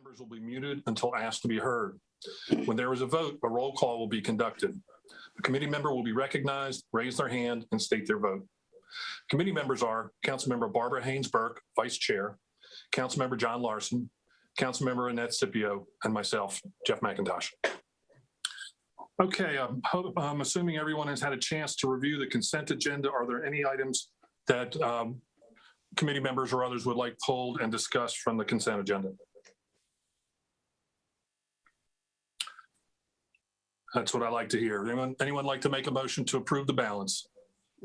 members will be muted until asked to be heard. When there is a vote, a roll call will be conducted. A committee member will be recognized, raise their hand, and state their vote. Committee members are Councilmember Barbara Haynes-Burke, Vice Chair, Councilmember John Larson, Councilmember Annette Scipio, and myself, Jeff McIntosh. Okay, I'm assuming everyone has had a chance to review the consent agenda. Are there any items that committee members or others would like pulled and discussed from the consent agenda? That's what I like to hear. Anyone like to make a motion to approve the balance?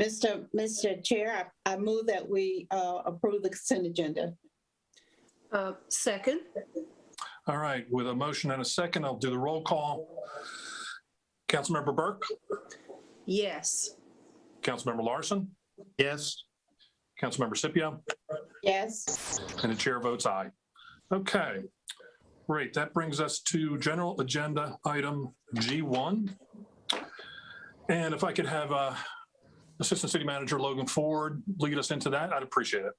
Mr. Chair, I move that we approve the consent agenda. Second. All right, with a motion and a second, I'll do the roll call. Councilmember Burke? Yes. Councilmember Larson? Yes. Councilmember Scipio? Yes. And the chair votes aye. Okay, great. That brings us to general agenda item G1. And if I could have Assistant City Manager Logan Ford lead us into that, I'd appreciate it.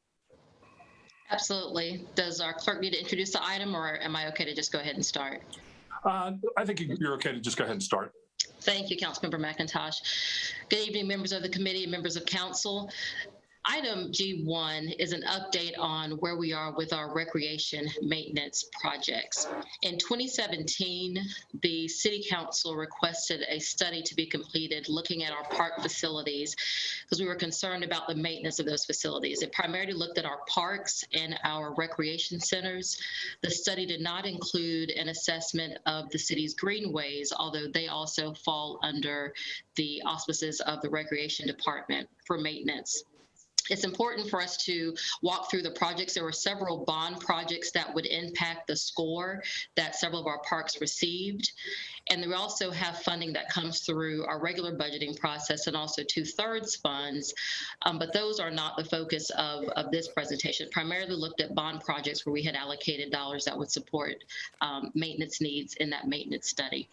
Absolutely. Does our clerk need to introduce the item, or am I okay to just go ahead and start? I think you're okay to just go ahead and start. Thank you, Councilmember McIntosh. Good evening, members of the committee and members of council. Item G1 is an update on where we are with our recreation maintenance projects. In 2017, the City Council requested a study to be completed looking at our park facilities because we were concerned about the maintenance of those facilities. It primarily looked at our parks and our recreation centers. The study did not include an assessment of the city's greenways, although they also fall under the auspices of the Recreation Department for maintenance. It's important for us to walk through the projects. There were several bond projects that would impact the score that several of our parks received. And we also have funding that comes through our regular budgeting process and also 2/3 funds. But those are not the focus of this presentation. It primarily looked at bond projects where we had allocated dollars that would support maintenance needs in that maintenance study.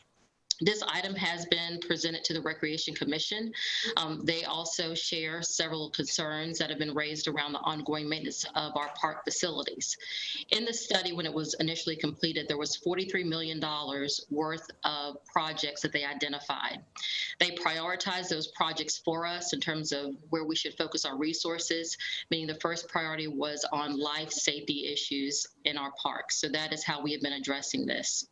This item has been presented to the Recreation Commission. They also share several concerns that have been raised around the ongoing maintenance of our park facilities. In the study, when it was initially completed, there was $43 million worth of projects that they identified. They prioritized those projects for us in terms of where we should focus our resources, meaning the first priority was on life safety issues in our parks. So that is how we have been addressing this.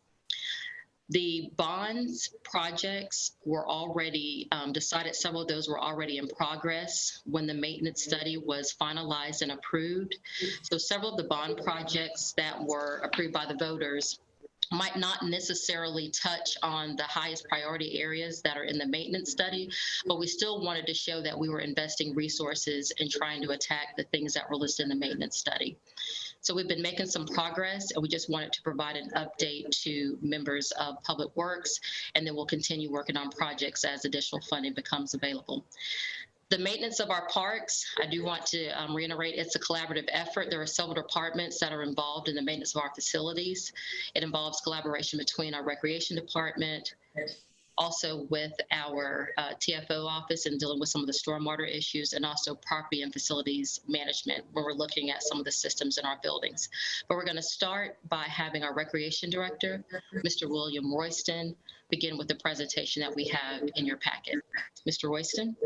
The bonds projects were already decided. Several of those were already in progress when the maintenance study was finalized and approved. So several of the bond projects that were approved by the voters might not necessarily touch on the highest priority areas that are in the maintenance study, but we still wanted to show that we were investing resources in trying to attack the things that were listed in the maintenance study. So we've been making some progress, and we just wanted to provide an update to members of Public Works, and then we'll continue working on projects as additional funding becomes available. The maintenance of our parks, I do want to reiterate, it's a collaborative effort. There are several departments that are involved in the maintenance of our facilities. It involves collaboration between our Recreation Department, also with our TFO office and dealing with some of the stormwater issues, and also property and facilities management when we're looking at some of the systems in our buildings. But we're going to start by having our Recreation Director, Mr. William Royston, begin with the presentation that we have in your packet. Mr. Royston.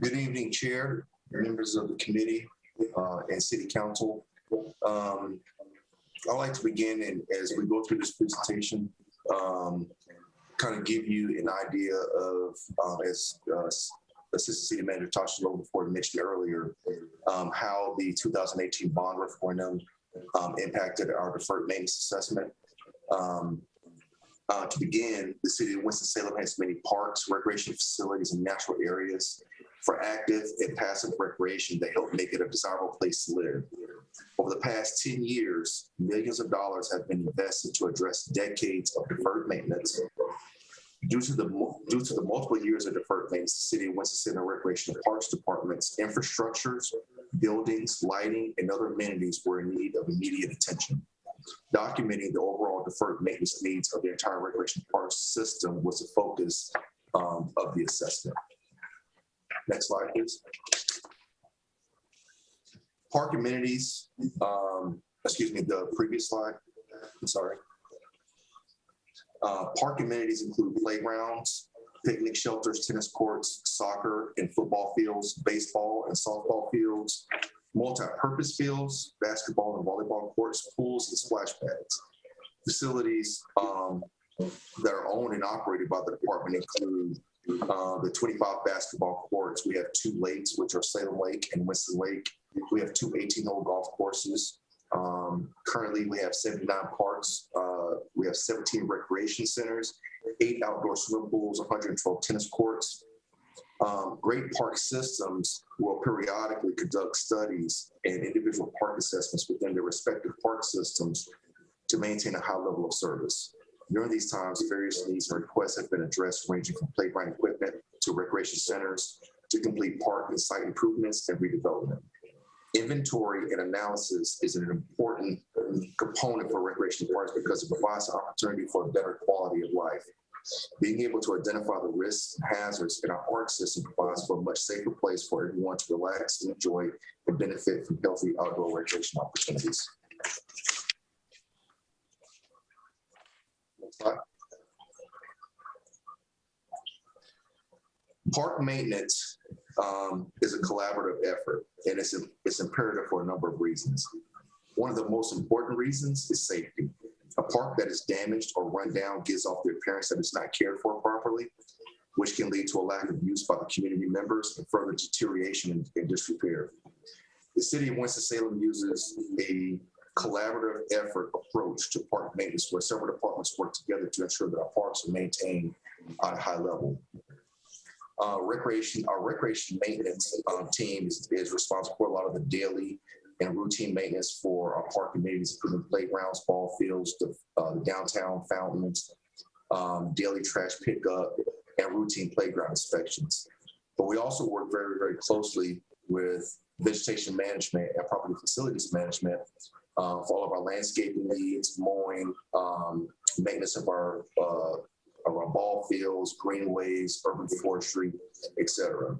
Good evening, Chair, members of the committee, and City Council. I'd like to begin, and as we go through this presentation, kind of give you an idea of, as Assistant City Manager Tasha Logan Ford mentioned earlier, how the 2018 bond referendum impacted our deferred maintenance assessment. To begin, the City of Winston-Salem has many parks, recreation facilities, and natural areas for active and passive recreation that help make it a desirable place to live. Over the past 10 years, millions of dollars have been invested to address decades of deferred maintenance. Due to the multiple years of deferred maintenance, the City of Winston-Salem Recreation and Parks Department's infrastructures, buildings, lighting, and other amenities were in need of immediate attention. Documenting the overall deferred maintenance needs of the entire recreation parks system was the focus of the assessment. Next slide, please. Park amenities, the previous slide, I'm sorry. Park amenities include playgrounds, picnic shelters, tennis courts, soccer and football fields, baseball and softball fields, multi-purpose fields, basketball and volleyball courts, pools and splash pads. Facilities that are owned and operated by the department include the 25 basketball courts. We have 2 lakes, which are Salem Lake and Winston Lake. We have 2 18-hole golf courses. Currently, we have 79 parks. We have 17 recreation centers, 8 outdoor swimming pools, 112 tennis courts. Great Park Systems will periodically conduct studies and individual park assessments within their respective park systems to maintain a high level of service. During these times, various needs and requests have been addressed, ranging from playground equipment to recreation centers to complete park and site improvements and redevelopment. Inventory and analysis is an important component for recreation parks because it provides an opportunity for a better quality of life. Being able to identify the risks and hazards in our park system provides for a much safer place for everyone to relax and enjoy and benefit from healthy outdoor recreation opportunities. Next slide. Park maintenance is a collaborative effort, and it's imperative for a number of reasons. One of the most important reasons is safety. A park that is damaged or run down gives off the appearance that it's not cared for properly, which can lead to a lack of use by the community members and further deterioration and disrepair. The city of Winston-Salem uses a collaborative effort approach to park maintenance where several departments work together to ensure that our parks are maintained at a high level. Our recreation maintenance team is responsible for a lot of the daily and routine maintenance for our park amenities, including playgrounds, ball fields, the downtown fountains, daily trash pickup, and routine playground inspections. But we also work very, very closely with vegetation management and property facilities management for all of our landscaping needs, mowing, maintenance of our ball fields, greenways, urban forestry, etc.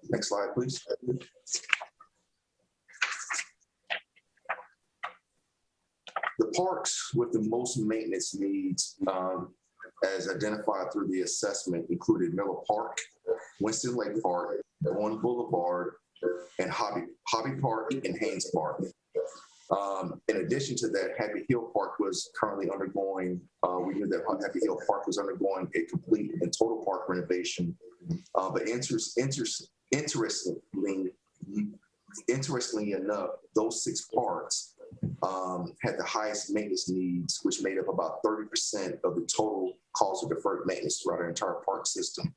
Next slide, please. The parks with the most maintenance needs, as identified through the assessment, included Miller Park, Winston Lake Park, Bourne Boulevard, and Hobby Park and Haynes Park. In addition to that, Happy Hill Park was currently undergoing, we knew that Happy Hill Park was undergoing a complete and total park renovation. But interestingly enough, those 6 parks had the highest maintenance needs, which made up about 30% of the total cost of deferred maintenance throughout our entire park system.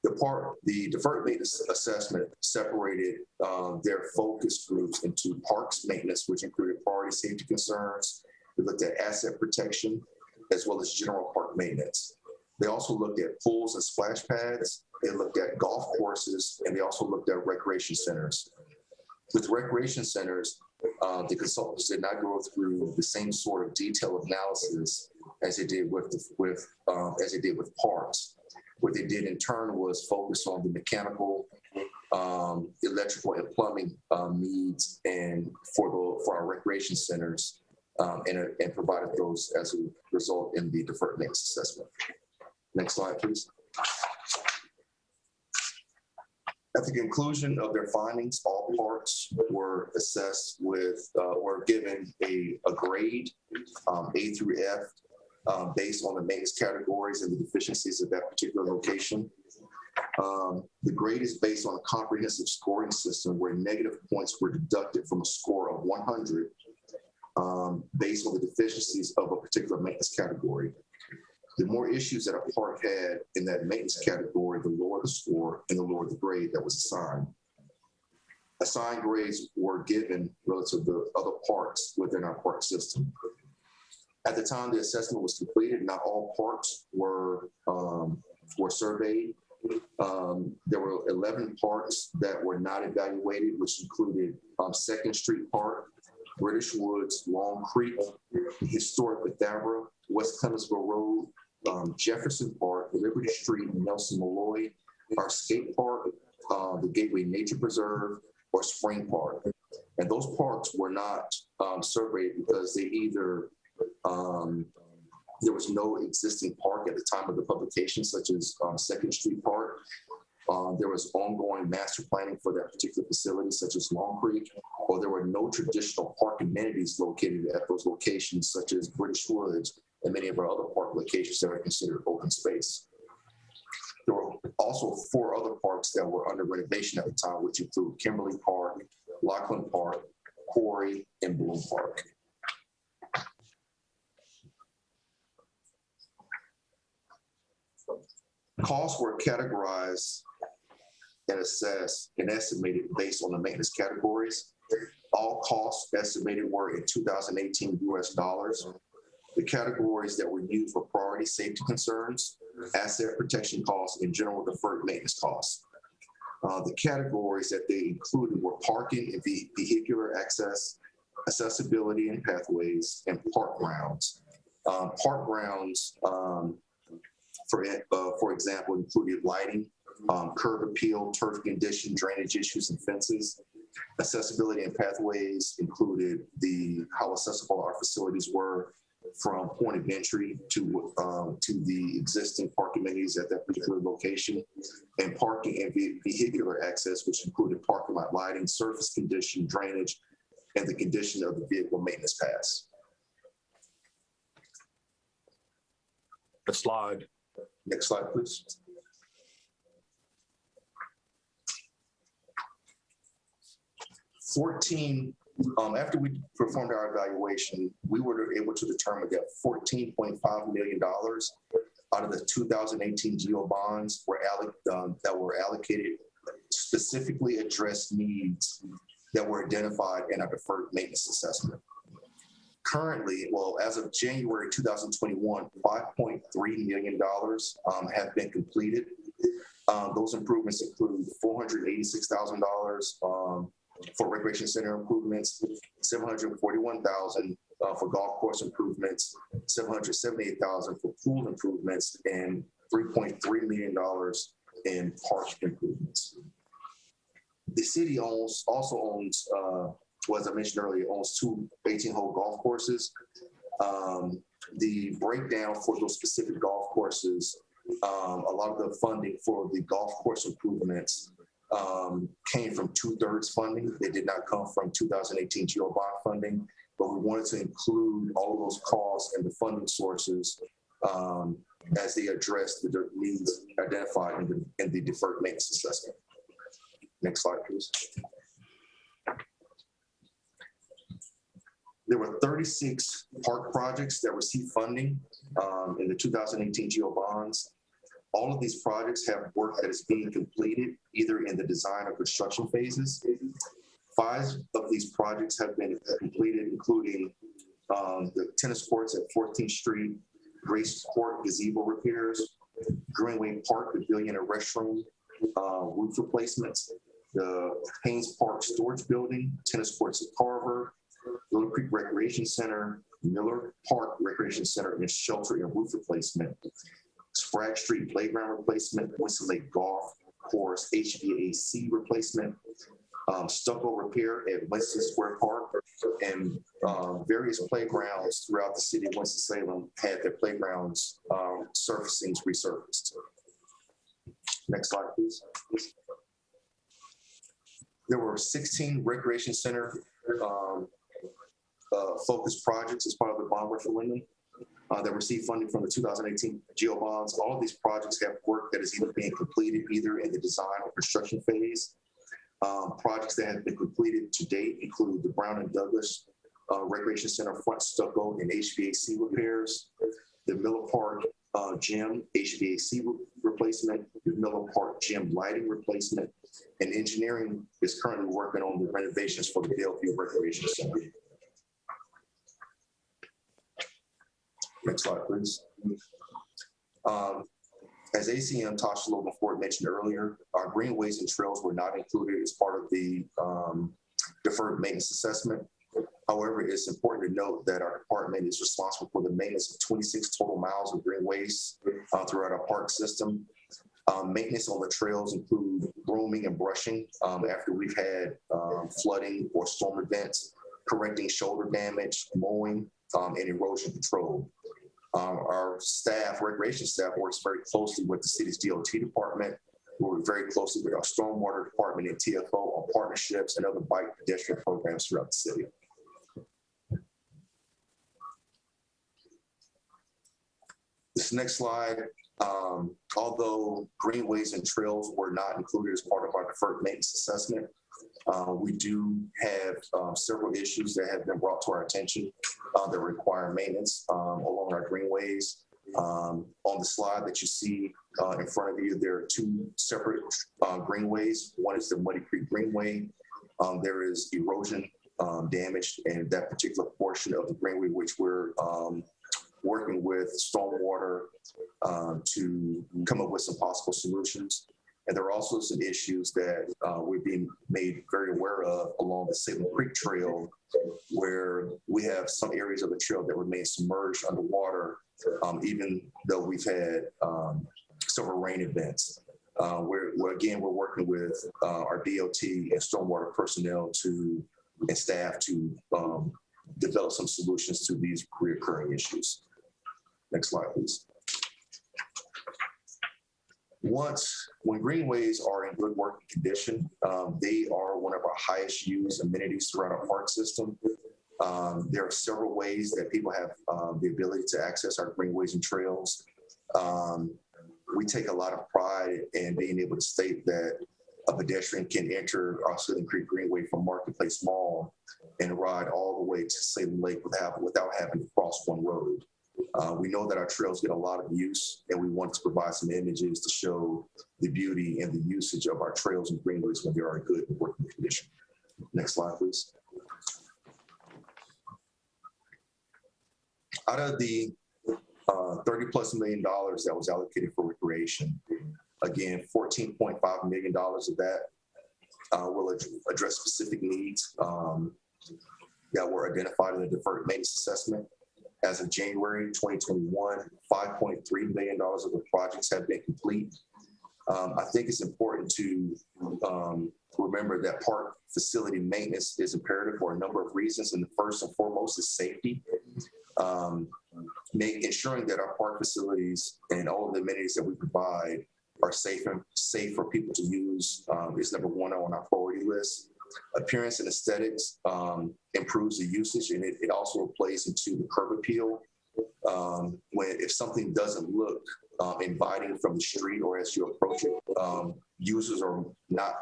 The deferred maintenance assessment separated their focus groups into parks maintenance, which included priority safety concerns. We looked at asset protection, as well as general park maintenance. They also looked at pools and splash pads. They looked at golf courses, and they also looked at recreation centers. With recreation centers, the consultants did not go through the same sort of detailed analysis as they did with parks. What they did in turn was focus on the mechanical, electrical, and plumbing needs, and for our recreation centers, and provided those as a result in the deferred maintenance assessment. Next slide, please. At the conclusion of their findings, all parks were assessed were given a grade, A through F, based on the maintenance categories and the deficiencies of that particular location. The grade is based on a comprehensive scoring system where negative points were deducted from a score of 100 based on the deficiencies of a particular maintenance category. The more issues that a park had in that maintenance category, the lower the score and the lower the grade that was assigned. Assigned grades were given relative to other parks within our park system. At the time the assessment was completed, not all parks were surveyed. There were 11 parks that were not evaluated, which included 2nd Street Park, British Woods, Long Creek, Historic Pythagoras, West Clemensville Road, Jefferson Park, Liberty Street, Nelson Malloy, our skate park, the Gateway Nature Preserve, or Spring Park. And those parks were not surveyed because they either, there was no existing park at the time of the publication, such as Second Street Park. There was ongoing master planning for that particular facility, such as Long Creek, or there were no traditional park amenities located at those locations, such as British Woods and many of our other park locations that are considered open space. There were also 4 other parks that were under renovation at the time, which include Kimberly Park, Lockland Park, Quarry, and Bloom Park. Costs were categorized and assessed and estimated based on the maintenance categories. All costs estimated were in 2018 US dollars. The categories that were used were priority safety concerns, asset protection costs, and general deferred maintenance costs. The categories that they included were parking and vehicular access, accessibility and pathways, and park grounds. Park grounds, for example, included lighting, curb appeal, turf condition, drainage issues, and fences. Accessibility and pathways included how accessible our facilities were from point of entry to the existing parking amenities at that particular location, and parking and vehicular access, which included parking lot lighting, surface condition, drainage, and the condition of the vehicle maintenance pass. Next slide. Next slide, please. After we performed our evaluation, we were able to determine that $14.5 million out of the 2018 GO bonds that were allocated specifically addressed needs that were identified in our deferred maintenance assessment. Currently, well, as of January 2021, $5.3 million have been completed. Those improvements include $486,000 for recreation center improvements, $741,000 for golf course improvements, $778,000 for pool improvements, and $3.3 million in park improvements. The city also owns, well, as I mentioned earlier, owns 2 18-hole golf courses. The breakdown for those specific golf courses, a lot of the funding for the golf course improvements came from 2/3 funding. They did not come from 2018 GO bond funding, but we wanted to include all of those costs and the funding sources as they address the needs identified in the deferred maintenance assessment. Next slide, please. There were 36 park projects that received funding in the 2018 GO bonds. All of these projects have work that is being completed either in the design or construction phases. 5 of these projects have been completed, including the tennis courts at 14th Street, Grace Court gazebo repairs, Greenway Park pavilion and restroom roof replacements, the Haynes Park storage building, tennis courts at Carver, Little Creek Recreation Center, Miller Park Recreation Center and shelter and roof replacement, Sprague Street playground replacement, Winston Lake Golf Course HVAC replacement, stucco repair at Winston Square Park, and various playgrounds throughout the city of Winston-Salem had their playgrounds surfacings resurfaced. Next slide, please. There were 16 recreation center focused projects as part of the bond referendum that received funding from the 2018 GO bonds. All of these projects have work that is either being completed either in the design or construction phase. Projects that have been completed to date include the Brown and Douglas Recreation Center front stucco and HVAC repairs, the Miller Park gym HVAC replacement, the Miller Park gym lighting replacement, and engineering is currently working on the renovations for the Bellevue Recreation Center. Next slide, please. As ACM Tasha Logan Ford mentioned earlier, our greenways and trails were not included as part of the deferred maintenance assessment. However, it's important to note that our department is responsible for the maintenance of 26 total miles of greenways throughout our park system. Maintenance on the trails include grooming and brushing after we've had flooding or storm events, correcting shoulder damage, mowing, and erosion control. Our staff, recreation staff, works very closely with the city's DOT department. We work very closely with our stormwater department and TFO on partnerships and other bike pedestrian programs throughout the city. This next slide, although greenways and trails were not included as part of our deferred maintenance assessment, we do have several issues that have been brought to our attention that require maintenance along our greenways. On the slide that you see in front of you, there are two separate greenways. One is the Muddy Creek Greenway. There is erosion damage in that particular portion of the greenway, which we're working with stormwater to come up with some possible solutions. And there are also some issues that we're being made very aware of along the Salem Creek Trail, where we have some areas of the trail that remain submerged underwater, even though we've had several rain events. We're working with our DOT and stormwater personnel and staff to develop some solutions to these recurring issues. Next slide, please. When greenways are in good working condition, they are one of our highest used amenities throughout our park system. There are several ways that people have the ability to access our greenways and trails. We take a lot of pride in being able to state that a pedestrian can enter our Salem Creek Greenway from Marketplace Mall and ride all the way to Salem Lake without having to cross one road. We know that our trails get a lot of use, and we want to provide some images to show the beauty and the usage of our trails and greenways when they are in good working condition. Next slide, please. Out of the $30+ million that was allocated for recreation, again, $14.5 million of that will address specific needs that were identified in the deferred maintenance assessment. As of January 2021, $5.3 million of the projects have been complete. I think it's important to remember that park facility maintenance is imperative for a number of reasons, and the first and foremost is safety. Ensuring that our park facilities and all of the amenities that we provide are safe for people to use is number one on our priority list. Appearance and aesthetics improves the usage, and it also plays into the curb appeal. If something doesn't look inviting from the street or as you approach it, users are not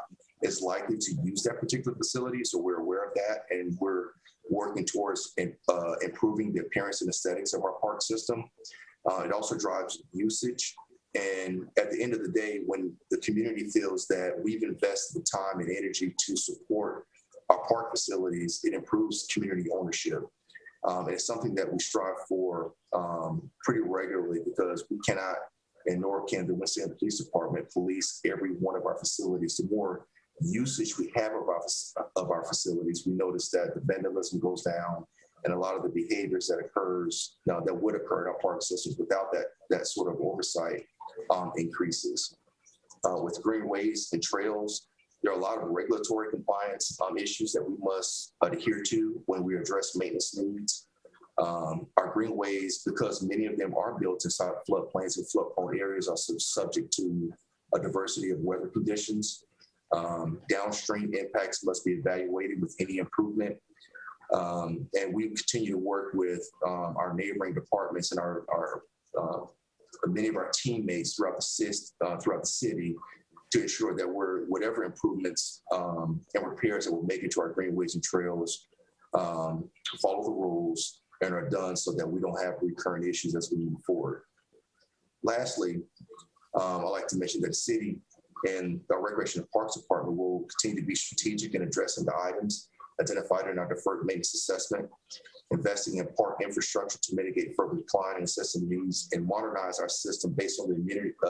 as likely to use that particular facility. So we're aware of that, and we're working towards improving the appearance and aesthetics of our park system. It also drives usage. And at the end of the day, when the community feels that we've invested the time and energy to support our park facilities, it improves community ownership. And it's something that we strive for pretty regularly, because we cannot, and nor can the Winston-Salem Police Department, police every one of our facilities. The more usage we have of our facilities, we notice that the vandalism goes down, and a lot of the behaviors that would occur in our park systems without that sort of oversight increases. With greenways and trails, there are a lot of regulatory compliance issues that we must adhere to when we address maintenance needs. Our greenways, because many of them are built inside floodplains and flood-prone areas, are subject to a diversity of weather conditions. Downstream impacts must be evaluated with any improvement. And we continue to work with our neighboring departments and many of our teammates throughout the city to ensure that whatever improvements and repairs that we're making to our greenways and trails follow the rules and are done so that we don't have recurrent issues as we move forward. Lastly, I'd like to mention that the city and our Recreation and Parks Department will continue to be strategic in addressing the items identified in our deferred maintenance assessment, investing in park infrastructure to mitigate further decline in system needs, and modernize our system based on the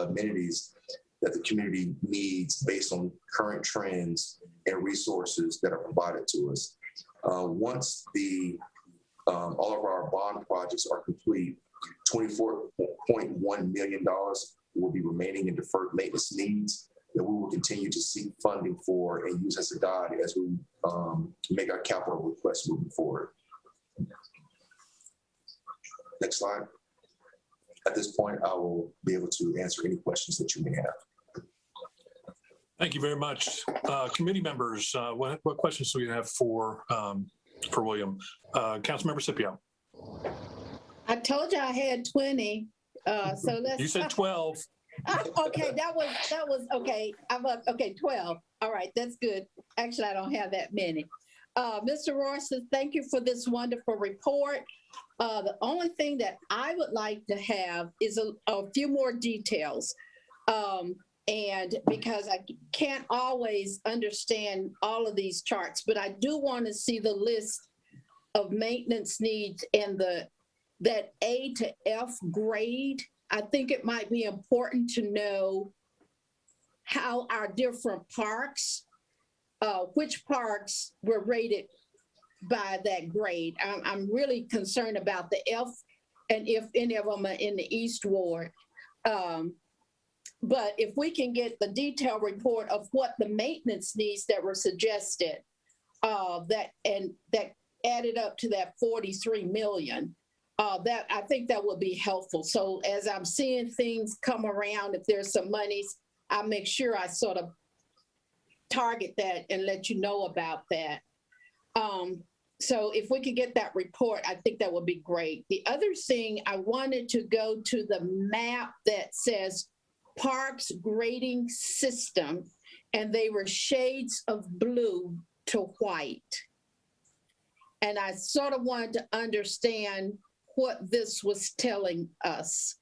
amenities that the community needs based on current trends and resources that are provided to us. Once all of our bond projects are complete, $24.1 million will be remaining in deferred maintenance needs that we will continue to seek funding for and use as a guide as we make our capital requests moving forward. Next slide. At this point, I will be able to answer any questions that you may have. Thank you very much. Committee members, what questions do we have for William? Councilmember Scipio. I told you I had 20, so let's. You said 12. Okay, that was okay. I'm up. Okay, 12. All right, that's good. Actually, I don't have that many. Mr. Royce, thank you for this wonderful report. The only thing that I would like to have is a few more details. And because I can't always understand all of these charts, but I do want to see the list of maintenance needs and that A to F grade. I think it might be important to know how our different parks, which parks were rated by that grade. I'm really concerned about the F and if any of them are in the East Ward. But if we can get the detailed report of what the maintenance needs that were suggested, that added up to that 43 million, that I think that would be helpful. So as I'm seeing things come around, if there's some monies, I'll make sure I sort of target that and let you know about that. So if we could get that report, I think that would be great. The other thing, I wanted to go to the map that says Parks Grading System, and they were shades of blue to white. And I sort of wanted to understand what this was telling us.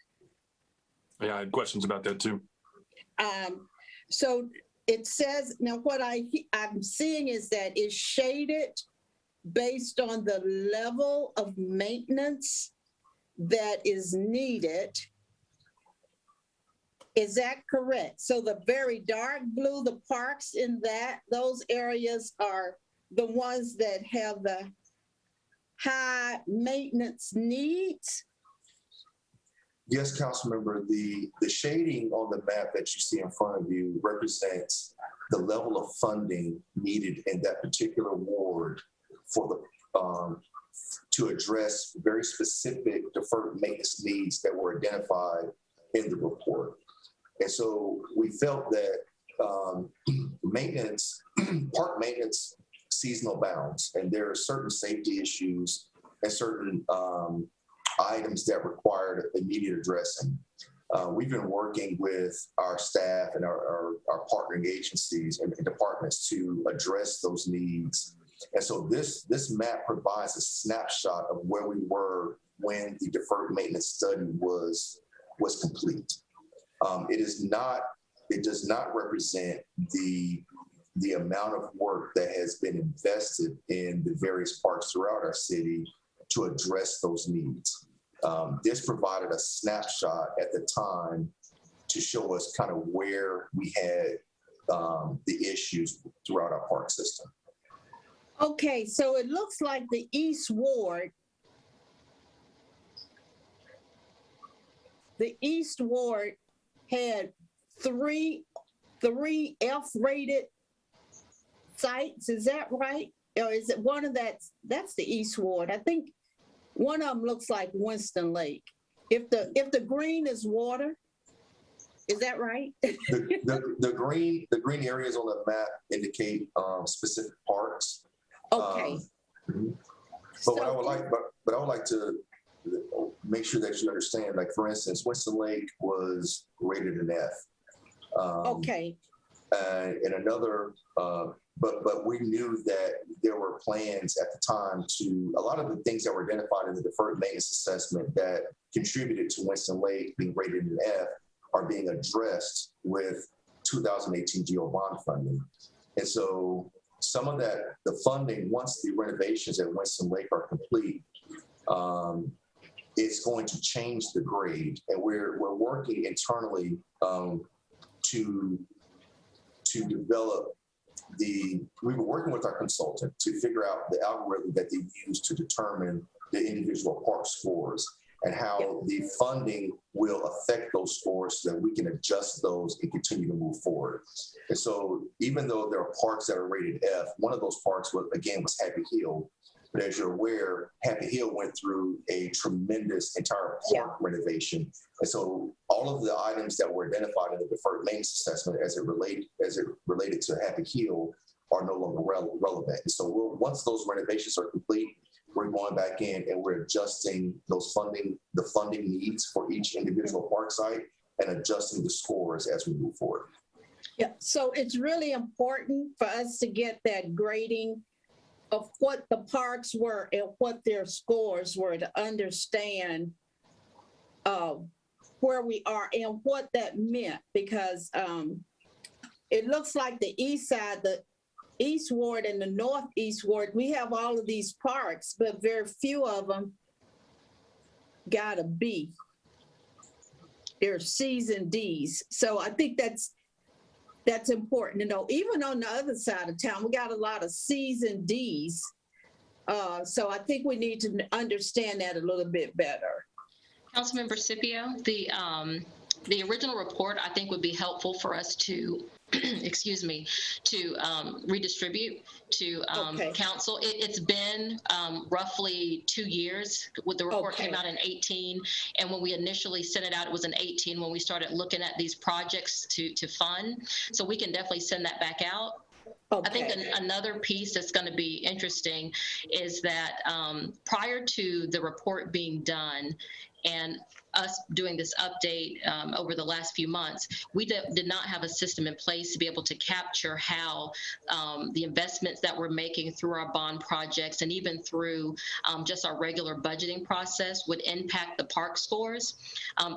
Yeah, I had questions about that too. So it says, now what I'm seeing is that it's shaded based on the level of maintenance that is needed. Is that correct? So the very dark blue, the parks in those areas are the ones that have the high maintenance needs? Yes, Councilmember, the shading on the map that you see in front of you represents the level of funding needed in that particular ward for the to address very specific deferred maintenance needs that were identified in the report. And so we felt that park maintenance sees no bounds, and there are certain safety issues and certain items that required immediate addressing. We've been working with our staff and our partnering agencies and departments to address those needs. And so this map provides a snapshot of where we were when the deferred maintenance study was complete. It does not represent the amount of work that has been invested in the various parks throughout our city to address those needs. This provided a snapshot at the time to show us kind of where we had the issues throughout our park system. Okay, so it looks like the East Ward, had three F-rated sites. Is that right? Or is it one of that's the East Ward? I think one of them looks like Winston Lake. If the green is water, is that right? The green areas on the map indicate specific parks. Okay. But I would like to make sure that you understand, like for instance, Winston Lake was rated an F. Okay. And another, but we knew that there were plans at the time to, a lot of the things that were identified in the deferred maintenance assessment that contributed to Winston Lake being rated an F are being addressed with 2018 GO bond funding. And so some of that, the funding, once the renovations at Winston Lake are complete, it's going to change the grade. And we're working internally to develop we were working with our consultant to figure out the algorithm that they use to determine the individual park scores. and how the funding will affect those scores so that we can adjust those and continue to move forward. And so even though there are parks that are rated F, one of those parks was Happy Hill. But as you're aware, Happy Hill went through a tremendous entire park renovation. And so all of the items that were identified in the deferred maintenance assessment as it related to Happy Hill are no longer relevant. And so once those renovations are complete, we're going back in and we're adjusting the funding needs for each individual park site and adjusting the scores as we move forward. Yeah, so it's really important for us to get that grading of what the parks were and what their scores were to understand where we are and what that meant, because it looks like the east side, the East Ward and the Northeast Ward, we have all of these parks, but very few of them got a B. They're C's and D's. So I think that's important to know. Even on the other side of town, we got a lot of C's and D's. So I think we need to understand that a little bit better. Councilmember Scipio, the original report I think would be helpful for us to excuse me, to redistribute to council. It's been roughly 2 years. The report came out in 18, and when we initially sent it out, it was in 18 when we started looking at these projects to fund. So we can definitely send that back out. I think another piece that's going to be interesting is that prior to the report being done and us doing this update over the last few months, we did not have a system in place to be able to capture how the investments that we're making through our bond projects and even through just our regular budgeting process would impact the park scores.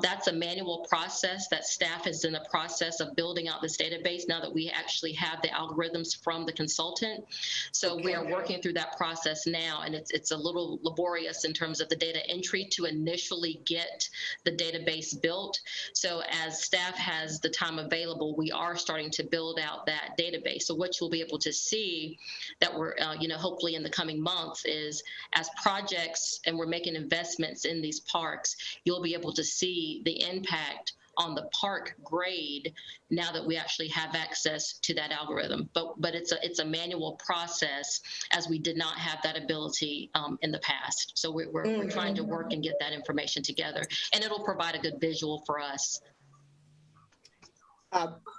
That's a manual process that staff is in the process of building out this database now that we actually have the algorithms from the consultant. So we are working through that process now, and it's a little laborious in terms of the data entry to initially get the database built. So as staff has the time available, we are starting to build out that database. So what you'll be able to see that we're, hopefully in the coming months is as projects and we're making investments in these parks, you'll be able to see the impact on the park grade now that we actually have access to that algorithm. But it's a manual process, as we did not have that ability in the past. So we're trying to work and get that information together, and it'll provide a good visual for us.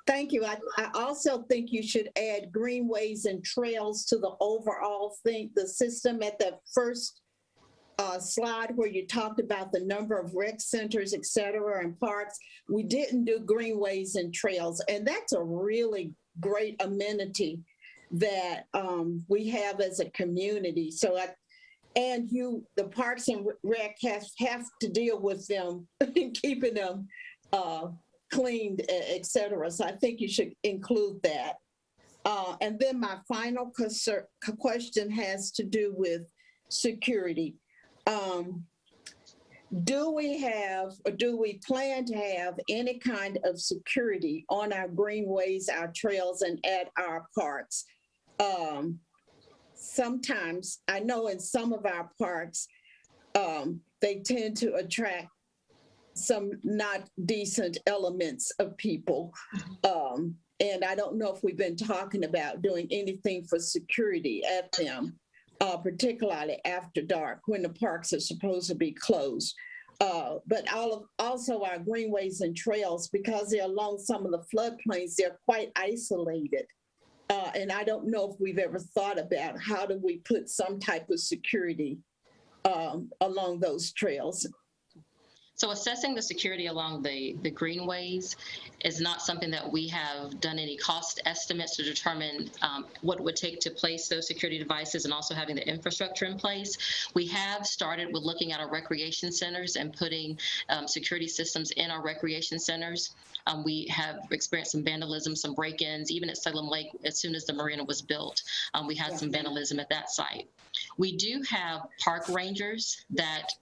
Thank you. I also think you should add greenways and trails to the overall thing, the system at the first slide where you talked about the number of rec centers, et cetera, and parks. We didn't do greenways and trails, and that's a really great amenity that we have as a community. So, the parks and rec have to deal with them and keeping them cleaned, et cetera. So I think you should include that. And then my final question has to do with security. Do we plan to have any kind of security on our greenways, our trails, and at our parks? Sometimes, I know in some of our parks, they tend to attract some not decent elements of people. And I don't know if we've been talking about doing anything for security at them. Particularly after dark when the parks are supposed to be closed. But also our greenways and trails, because they're along some of the floodplains, they're quite isolated. And I don't know if we've ever thought about how do we put some type of security along those trails. So assessing the security along the greenways is not something that we have done any cost estimates to determine what it would take to place those security devices and also having the infrastructure in place. We have started with looking at our recreation centers and putting security systems in our recreation centers. We have experienced some vandalism, some break-ins, even at Salem Lake. As soon as the marina was built, we had some vandalism at that site. We do have park rangers that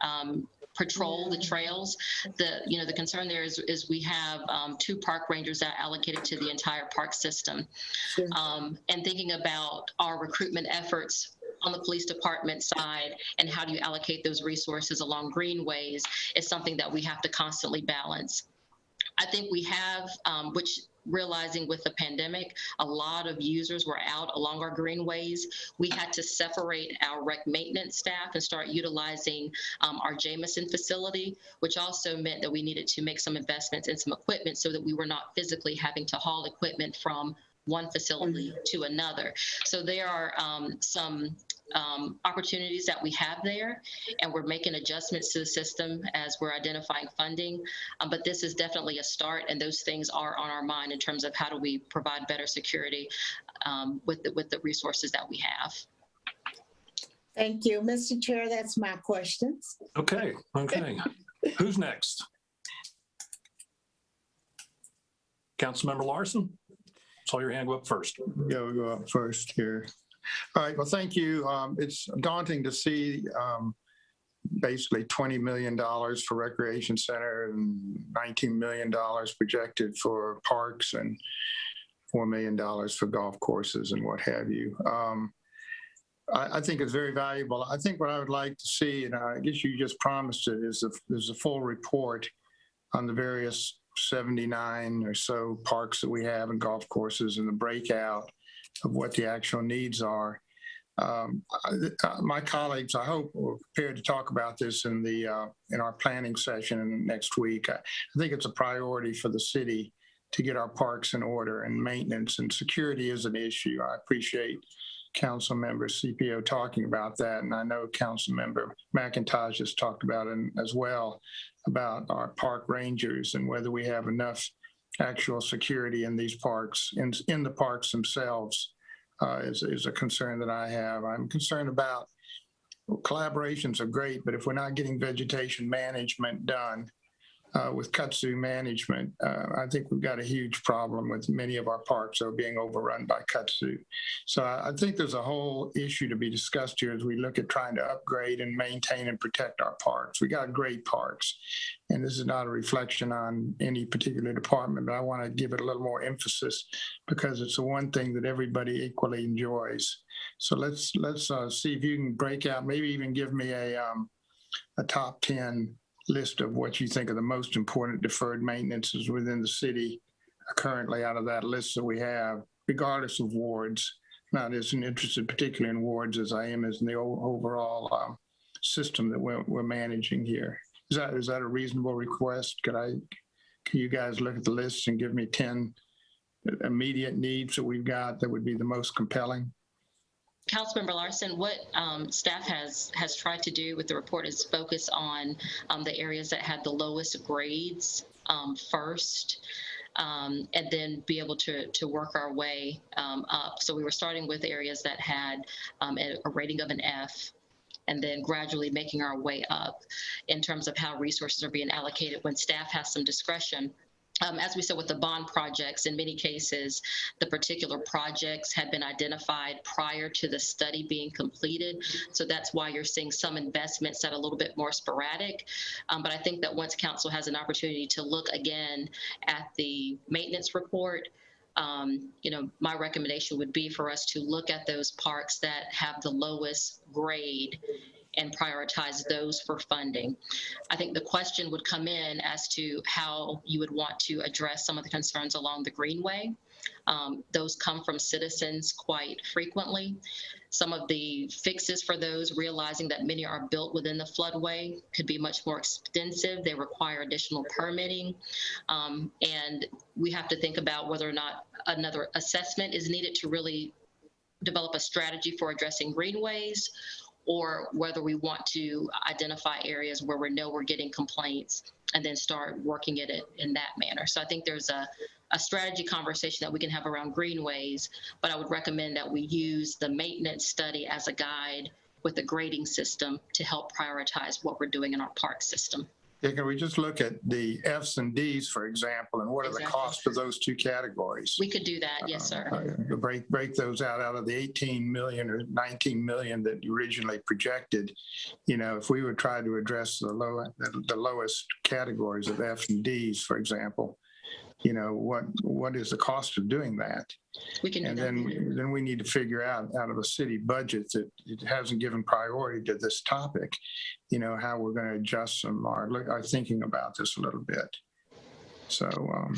patrol the trails. The concern there is we have 2 park rangers that are allocated to the entire park system. And thinking about our recruitment efforts on the police department side, and how do you allocate those resources along greenways is something that we have to constantly balance. I think we have, which realizing with the pandemic, a lot of users were out along our greenways. We had to separate our rec maintenance staff and start utilizing our Jameson facility, which also meant that we needed to make some investments in some equipment so that we were not physically having to haul equipment from one facility to another. So there are some opportunities that we have there, and we're making adjustments to the system as we're identifying funding. But this is definitely a start, and those things are on our mind in terms of how do we provide better security with the resources that we have. Thank you, Mr. Chair. That's my questions. Okay. Who's next? Councilmember Larson? Saw your hand go up first. Yeah, we'll go up first here. All right, well, thank you. It's daunting to see basically $20 million for recreation center and $19 million projected for parks and $4 million for golf courses and what have you. I think it's very valuable. I think what I would like to see, and I guess you just promised it, is a full report on the various 79 or so parks that we have and golf courses and the breakout of what the actual needs are. My colleagues, I hope, are prepared to talk about this in our planning session next week. I think it's a priority for the city to get our parks in order, and maintenance and security is an issue. I appreciate Council Member CPO talking about that, and I know Council Member McIntosh has talked about it as well, about our park rangers and whether we have enough actual security in these parks, in the parks themselves, is a concern that I have. I'm concerned about, collaborations are great, but if we're not getting vegetation management done with kudzu management, I think we've got a huge problem with many of our parks that are being overrun by kudzu. So I think there's a whole issue to be discussed here as we look at trying to upgrade and maintain and protect our parks. We got great parks, and this is not a reflection on any particular department, but I want to give it a little more emphasis because it's the one thing that everybody equally enjoys. So let's see if you can break out, maybe even give me a top 10 list of what you think are the most important deferred maintenances within the city currently out of that list that we have, regardless of wards. Not as interested particularly in wards as I am as in the overall system that we're managing here. Is that a reasonable request? Can you guys look at the list and give me 10 immediate needs that we've got that would be the most compelling? Councilmember Larson, what staff has tried to do with the report is focus on the areas that had the lowest grades first, and then be able to work our way up. So we were starting with areas that had a rating of an F, and then gradually making our way up in terms of how resources are being allocated when staff has some discretion. As we said with the bond projects, in many cases, the particular projects had been identified prior to the study being completed. So that's why you're seeing some investments that are a little bit more sporadic. But I think that once council has an opportunity to look again at the maintenance report, my recommendation would be for us to look at those parks that have the lowest grade and prioritize those for funding. I think the question would come in as to how you would want to address some of the concerns along the Greenway. Those come from citizens quite frequently. Some of the fixes for those, realizing that many are built within the floodway, could be much more extensive. They require additional permitting. And we have to think about whether or not another assessment is needed to really develop a strategy for addressing greenways, or whether we want to identify areas where we know we're getting complaints and then start working at it in that manner. So I think there's a strategy conversation that we can have around greenways, but I would recommend that we use the maintenance study as a guide with the grading system to help prioritize what we're doing in our park system. Yeah, can we just look at the Fs and Ds, for example, and what are the costs of those two categories? We could do that, yes, sir. Break those out of the 18 million or 19 million that you originally projected. If we would try to address the lowest categories of Fs and Ds, for example, what is the cost of doing that? We can do And that. then we need to figure out of a city budget that it hasn't given priority to this topic, how we're going to adjust our thinking about this a little bit. So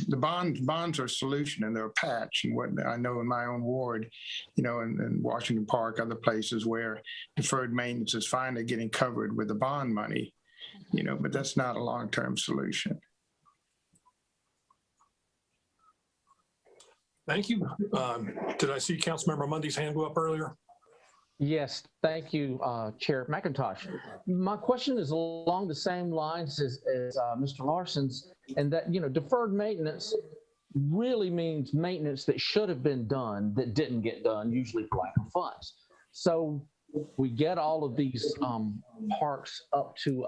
the bonds are a solution, and they're a patch. And what I know in my own ward, in Washington Park, other places where deferred maintenance is finally getting covered with the bond money, but that's not a long-term solution. Thank you. Did I see Councilmember Mundy's hand go up earlier? Yes, thank you, Chair McIntosh. My question is along the same lines as Mr. Larson's, and that, deferred maintenance really means maintenance that should have been done that didn't get done, usually for lack of funds. So we get all of these parks up to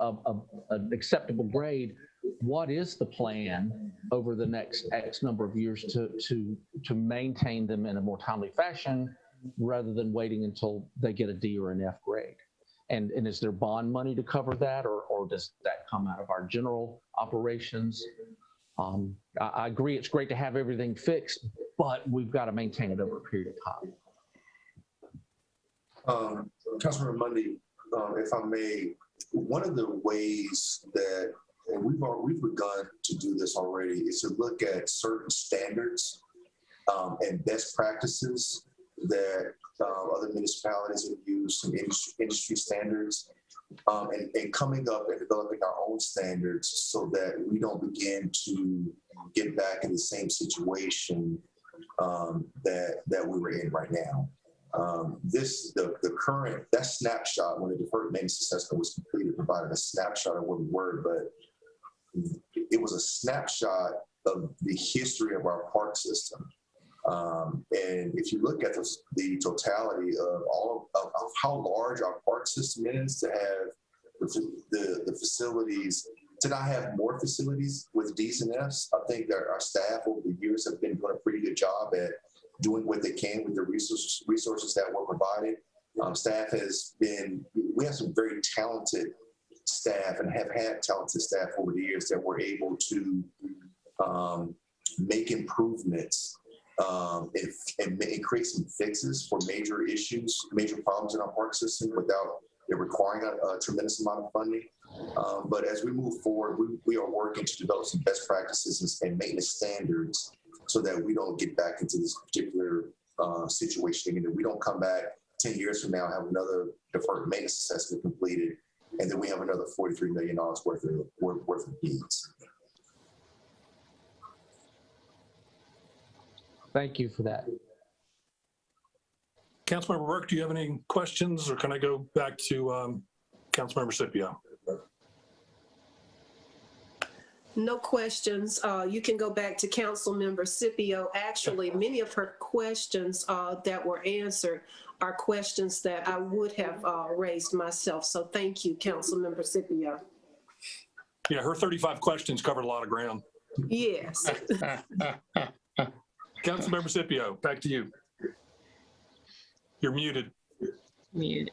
an acceptable grade. What is the plan over the next X number of years to maintain them in a more timely fashion, rather than waiting until they get a D or an F grade? And is there bond money to cover that, or does that come out of our general operations? I agree, it's great to have everything fixed, but we've got to maintain it over a period of time. Councilmember Mundy, if I may, one of the ways that, and we've begun to do this already, is to look at certain standards and best practices that other municipalities have used, some industry standards, and coming up and developing our own standards so that we don't begin to get back in the same situation that we were in right now. The current, that snapshot when the deferred maintenance assessment was completed provided a snapshot of where we were, but it was a snapshot of the history of our park system. And if you look at the totality of of how large our park system is, to have the facilities, to not have more facilities with Ds and Fs, I think that our staff over the years have been doing a pretty good job at doing what they can with the resources that were provided. Staff we have some very talented staff and have had talented staff over the years that were able to make improvements and create some fixes for major issues, major problems in our park system without it requiring a tremendous amount of funding. But as we move forward, we are working to develop some best practices and maintenance standards so that we don't get back into this particular situation again, and we don't come back 10 years from now, have another deferred maintenance assessment completed, and then we have another $43 million worth of needs. Thank you for that. Councilmember Burke, do you have any questions, or can I go back to Councilmember Scipio? No questions. You can go back to Councilmember Scipio. Actually, many of her questions that were answered are questions that I would have raised myself. So thank you, Councilmember Scipio. Yeah, her 35 questions covered a lot of ground. Yes. Councilmember Scipio, back to you. You're muted. Mute.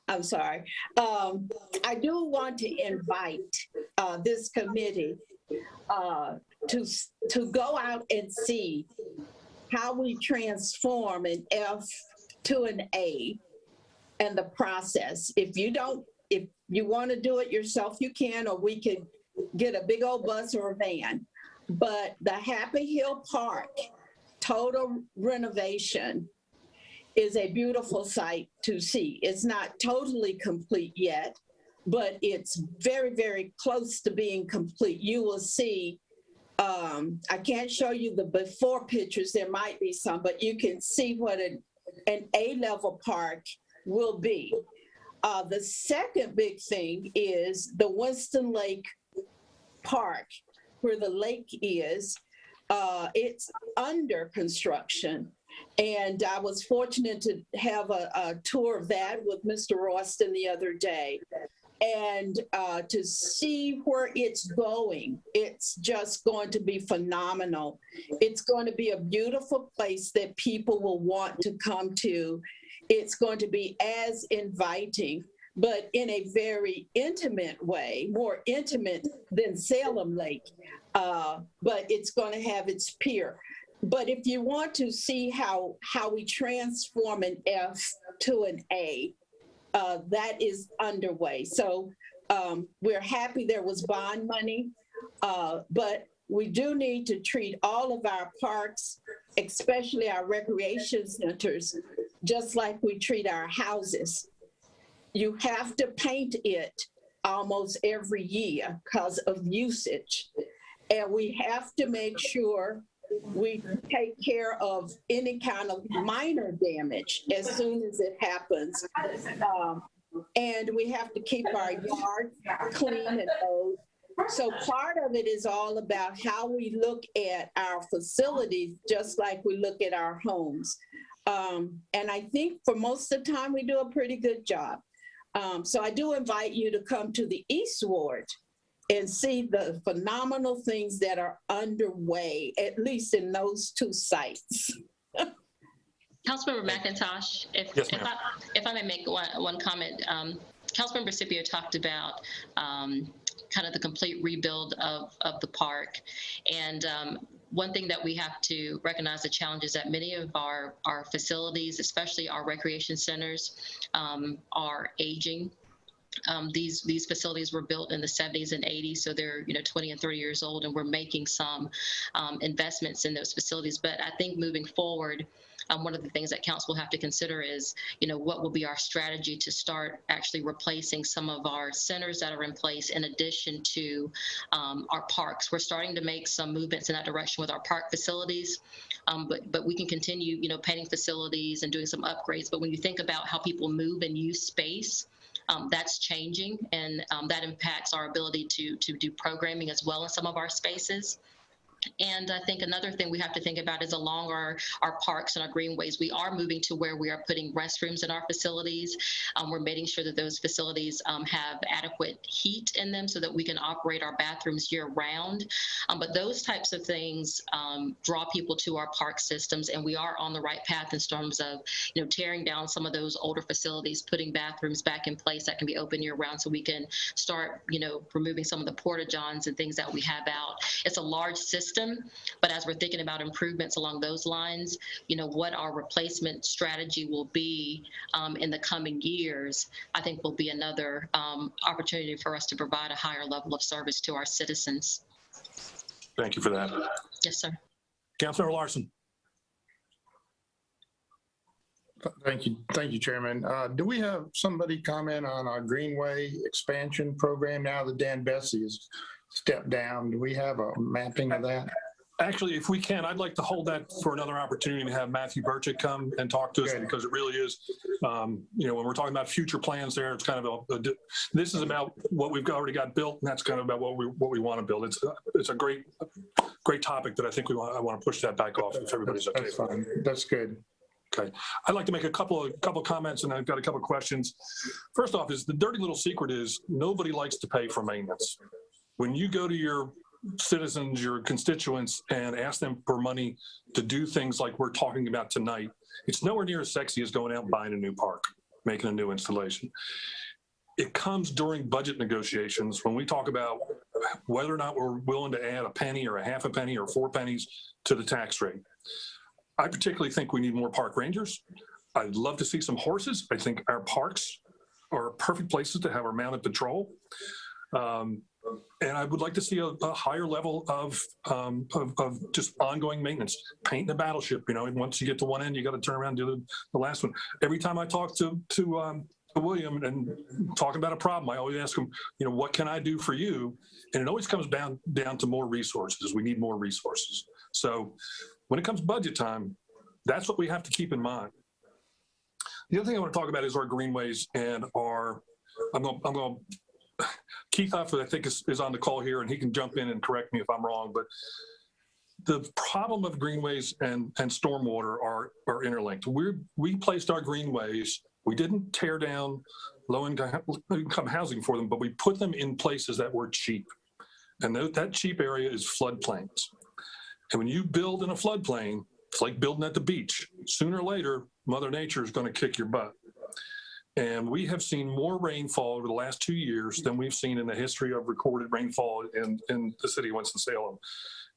I'm sorry. I do want to invite this committee to go out and see how we transform an F to an A and the process. If you want to do it yourself, you can, or we could get a big old bus or a van. But the Happy Hill Park total renovation is a beautiful sight to see. It's not totally complete yet, but it's very, very close to being complete. You will see, I can't show you the before pictures, there might be some, but you can see what an A-level park will be. The second big thing is the Winston Lake Park, where the lake is. It's under construction. And I was fortunate to have a tour of that with Mr. Ralston the other day. And to see where it's going, it's just going to be phenomenal. It's going to be a beautiful place that people will want to come to. It's going to be as inviting. but in a very intimate way, more intimate than Salem Lake. But it's going to have its pier. But if you want to see how we transform an F to an A, that is underway. So we're happy there was bond money, but we do need to treat all of our parks, especially our recreation centers, just like we treat our houses. You have to paint it almost every year because of usage. And we have to make sure we take care of any kind of minor damage as soon as it happens. And we have to keep our yard clean and old. So part of it is all about how we look at our facilities, just like we look at our homes. And I think for most of the time, we do a pretty good job. So I do invite you to come to the East Ward and see the phenomenal things that are underway, at least in those two sites. Councilmember McIntosh, if I may make one comment, Councilmember Scipio talked about kind of the complete rebuild of the park. And one thing that we have to recognize the challenge is that many of our facilities, especially our recreation centers, are aging. These facilities were built in the 70s and 80s, so they're 20 and 30 years old, and we're making some investments in those facilities. But I think moving forward, one of the things that council will have to consider is, what will be our strategy to start actually replacing some of our centers that are in place in addition to our parks. We're starting to make some movements in that direction with our park facilities, but we can continue, painting facilities and doing some upgrades. But when you think about how people move and use space, that's changing, and that impacts our ability to do programming as well in some of our spaces. And I think another thing we have to think about is along our parks and our greenways, we are moving to where we are putting restrooms in our facilities. We're making sure that those facilities have adequate heat in them so that we can operate our bathrooms year round. But those types of things draw people to our park systems, and we are on the right path in terms of, tearing down some of those older facilities, putting bathrooms back in place that can be open year round so we can start, removing some of the porta-johns and things that we have out. It's a large system. But as we're thinking about improvements along those lines, what our replacement strategy will be in the coming years, I think will be another opportunity for us to provide a higher level of service to our citizens. Thank you for that. Yes, sir. Councilor Larson. Thank you, Chairman. Do we have somebody comment on our Greenway expansion program now that Dan Bessie has stepped down? Do we have a mapping of that? Actually, if we can, I'd like to hold that for another opportunity to have Matthew Burchett come and talk to us, because it really is, when we're talking about future plans there, it's kind of this is about what we've already got built, and that's kind of about what we want to build. It's a great topic that I think I want to push that back off if everybody's okay. That's fine. That's good. Okay. I'd like to make a couple of comments, and I've got a couple of questions. First off, is the dirty little secret is nobody likes to pay for maintenance. When you go to your citizens, your constituents, and ask them for money to do things like we're talking about tonight, it's nowhere near as sexy as going out and buying a new park, making a new installation. It comes during budget negotiations when we talk about whether or not we're willing to add a penny or a half a penny or 4 pennies to the tax rate. I particularly think we need more park rangers. I'd love to see some horses. I think our parks are perfect places to have our mounted patrol. And I would like to see a higher level of just ongoing maintenance. Painting a battleship, once you get to one end, you got to turn around and do the last one. Every time I talk to William and talking about a problem, I always ask him, what can I do for you? And it always comes down to more resources. We need more resources. So when it comes budget time, that's what we have to keep in mind. The other thing I want to talk about is our greenways and I'm going Keith Hufford, I think, is on the call here, and he can jump in and correct me if I'm wrong, but the problem of greenways and stormwater are interlinked. We placed our greenways, we didn't tear down low-income housing for them, but we put them in places that were cheap. And that cheap area is floodplains. And when you build in a floodplain, it's like building at the beach. Sooner or later, Mother Nature is going to kick your butt. And we have seen more rainfall over the last 2 years than we've seen in the history of recorded rainfall in the city of Winston-Salem.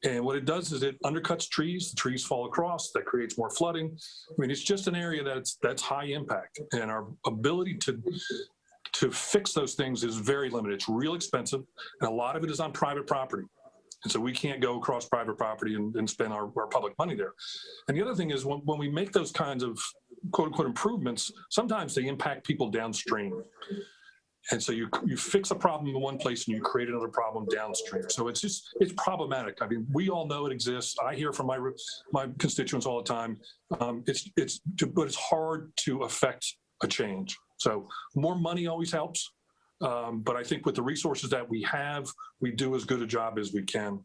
And what it does is it undercuts trees, the trees fall across, that creates more flooding. I mean, it's just an area that's high impact, and our ability to fix those things is very limited. It's real expensive, and a lot of it is on private property. And so we can't go across private property and spend our public money there. And the other thing is when we make those kinds of quote unquote improvements, sometimes they impact people downstream. And so you fix a problem in one place and you create another problem downstream. So it's problematic. I mean, we all know it exists. I hear from my constituents all the time. But it's hard to affect a change. So more money always helps. But I think with the resources that we have, we do as good a job as we can.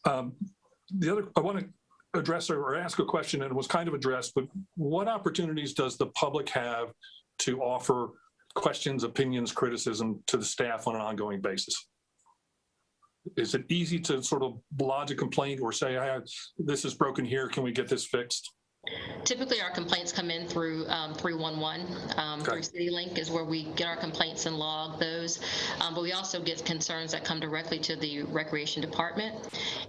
I want to address or ask a question, and it was kind of addressed, but what opportunities does the public have to offer questions, opinions, criticism to the staff on an ongoing basis? Is it easy to sort of lodge a complaint or say, hey, this is broken here, can we get this fixed? Typically, our complaints come in through 311. Through CityLink is where we get our complaints and log those. But we also get concerns that come directly to the Recreation Department,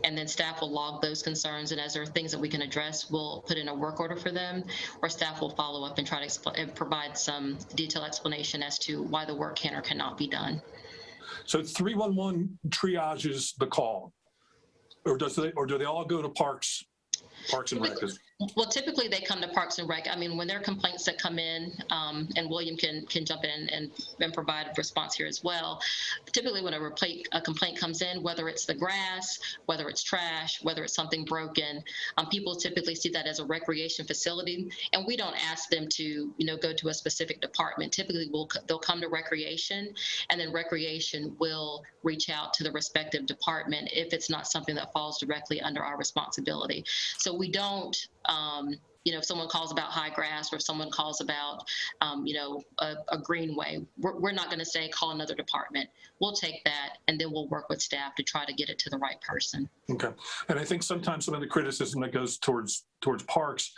and then staff will log those concerns. And as there are things that we can address, we'll put in a work order for them, or staff will follow up and try to provide some detailed explanation as to why the work can or cannot be done. So 311 triages the call, or do they all go to Parks and Rec? Well, typically they come to Parks and Rec. I mean, when there are complaints that come in, and William can jump in and provide a response here as well. Typically when a complaint comes in, whether it's the grass, whether it's trash, whether it's something broken, people typically see that as a recreation facility, and we don't ask them to, go to a specific department. Typically they'll come to Recreation, and then Recreation will reach out to the respective department if it's not something that falls directly under our responsibility. So we don't, if someone calls about high grass, or if someone calls about, a greenway, we're not going to say call another department. We'll take that, and then we'll work with staff to try to get it to the right person. Okay. And I think sometimes some of the criticism that goes towards parks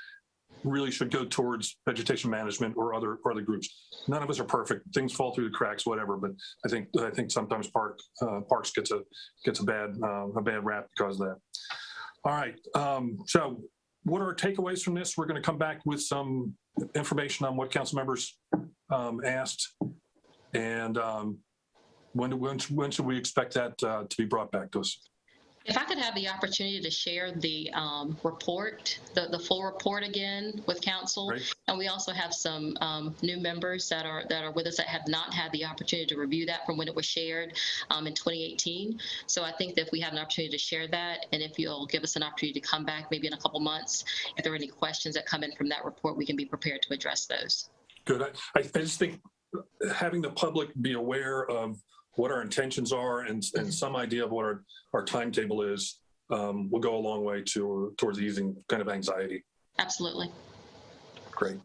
really should go towards vegetation management or other groups. None of us are perfect. Things fall through the cracks, whatever. But I think sometimes parks gets a bad rap because of that. All right. So what are our takeaways from this? We're going to come back with some information on what council members asked, and when should we expect that to be brought back to us? If I could have the opportunity to share the report, the full report again with council. Great. And we also have some new members that are with us that have not had the opportunity to review that from when it was shared in 2018. So I think that if we have an opportunity to share that, and if you'll give us an opportunity to come back maybe in a couple months, if there are any questions that come in from that report, we can be prepared to address those. Good. I just think having the public be aware of what our intentions are and some idea of what our timetable is will go a long way towards easing kind of anxiety. Absolutely. Great.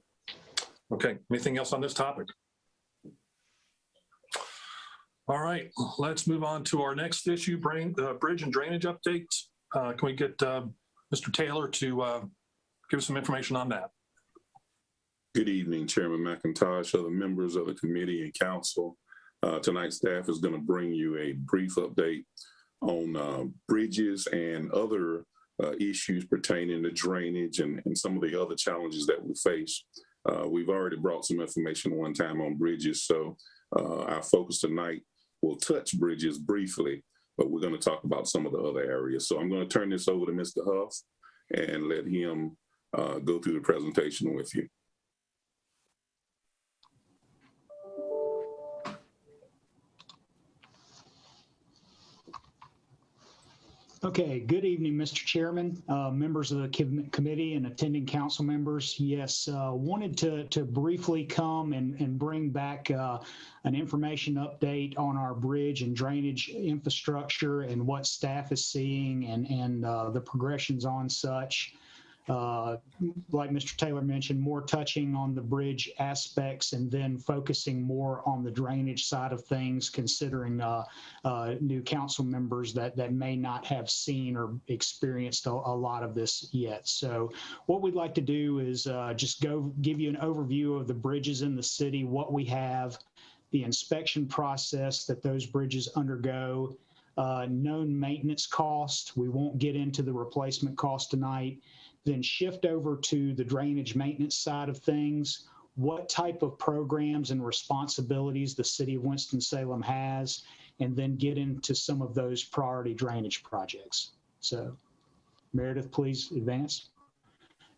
Okay. Anything else on this topic? All right. Let's move on to our next issue, bridge and drainage update. Can we get Mr. Taylor to give us some information on that? Good evening, Chairman McIntosh, other members of the committee and council. Tonight, staff is going to bring you a brief update on bridges and other issues pertaining to drainage and some of the other challenges that we face. We've already brought some information one time on bridges, so our focus tonight will touch bridges briefly, but we're going to talk about some of the other areas. So I'm going to turn this over to Mr. Huff and let him go through the presentation with you. Okay, good evening, Mr. Chairman, members of the committee and attending council members. Yes, wanted to briefly come and bring back an information update on our bridge and drainage infrastructure and what staff is seeing and the progressions on such. like Mr. Taylor mentioned, more touching on the bridge aspects and then focusing more on the drainage side of things, considering new council members that may not have seen or experienced a lot of this yet. So what we'd like to do is just give you an overview of the bridges in the city, what we have, the inspection process that those bridges undergo, known maintenance cost. We won't get into the replacement cost tonight. Then shift over to the drainage maintenance side of things, what type of programs and responsibilities the city of Winston-Salem has, and then get into some of those priority drainage projects. So Meredith, please advance.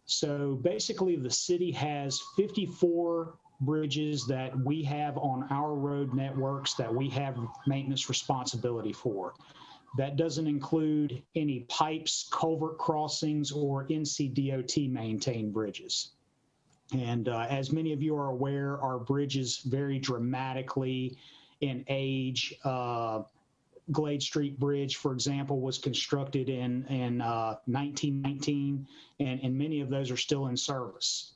So basically the city has 54 bridges that we have on our road networks that we have maintenance responsibility for. That doesn't include any pipes, culvert crossings, or NCDOT maintained bridges. And as many of you are aware, our bridges vary dramatically in age. Glade Street Bridge, for example, was constructed in 1919, and many of those are still in service.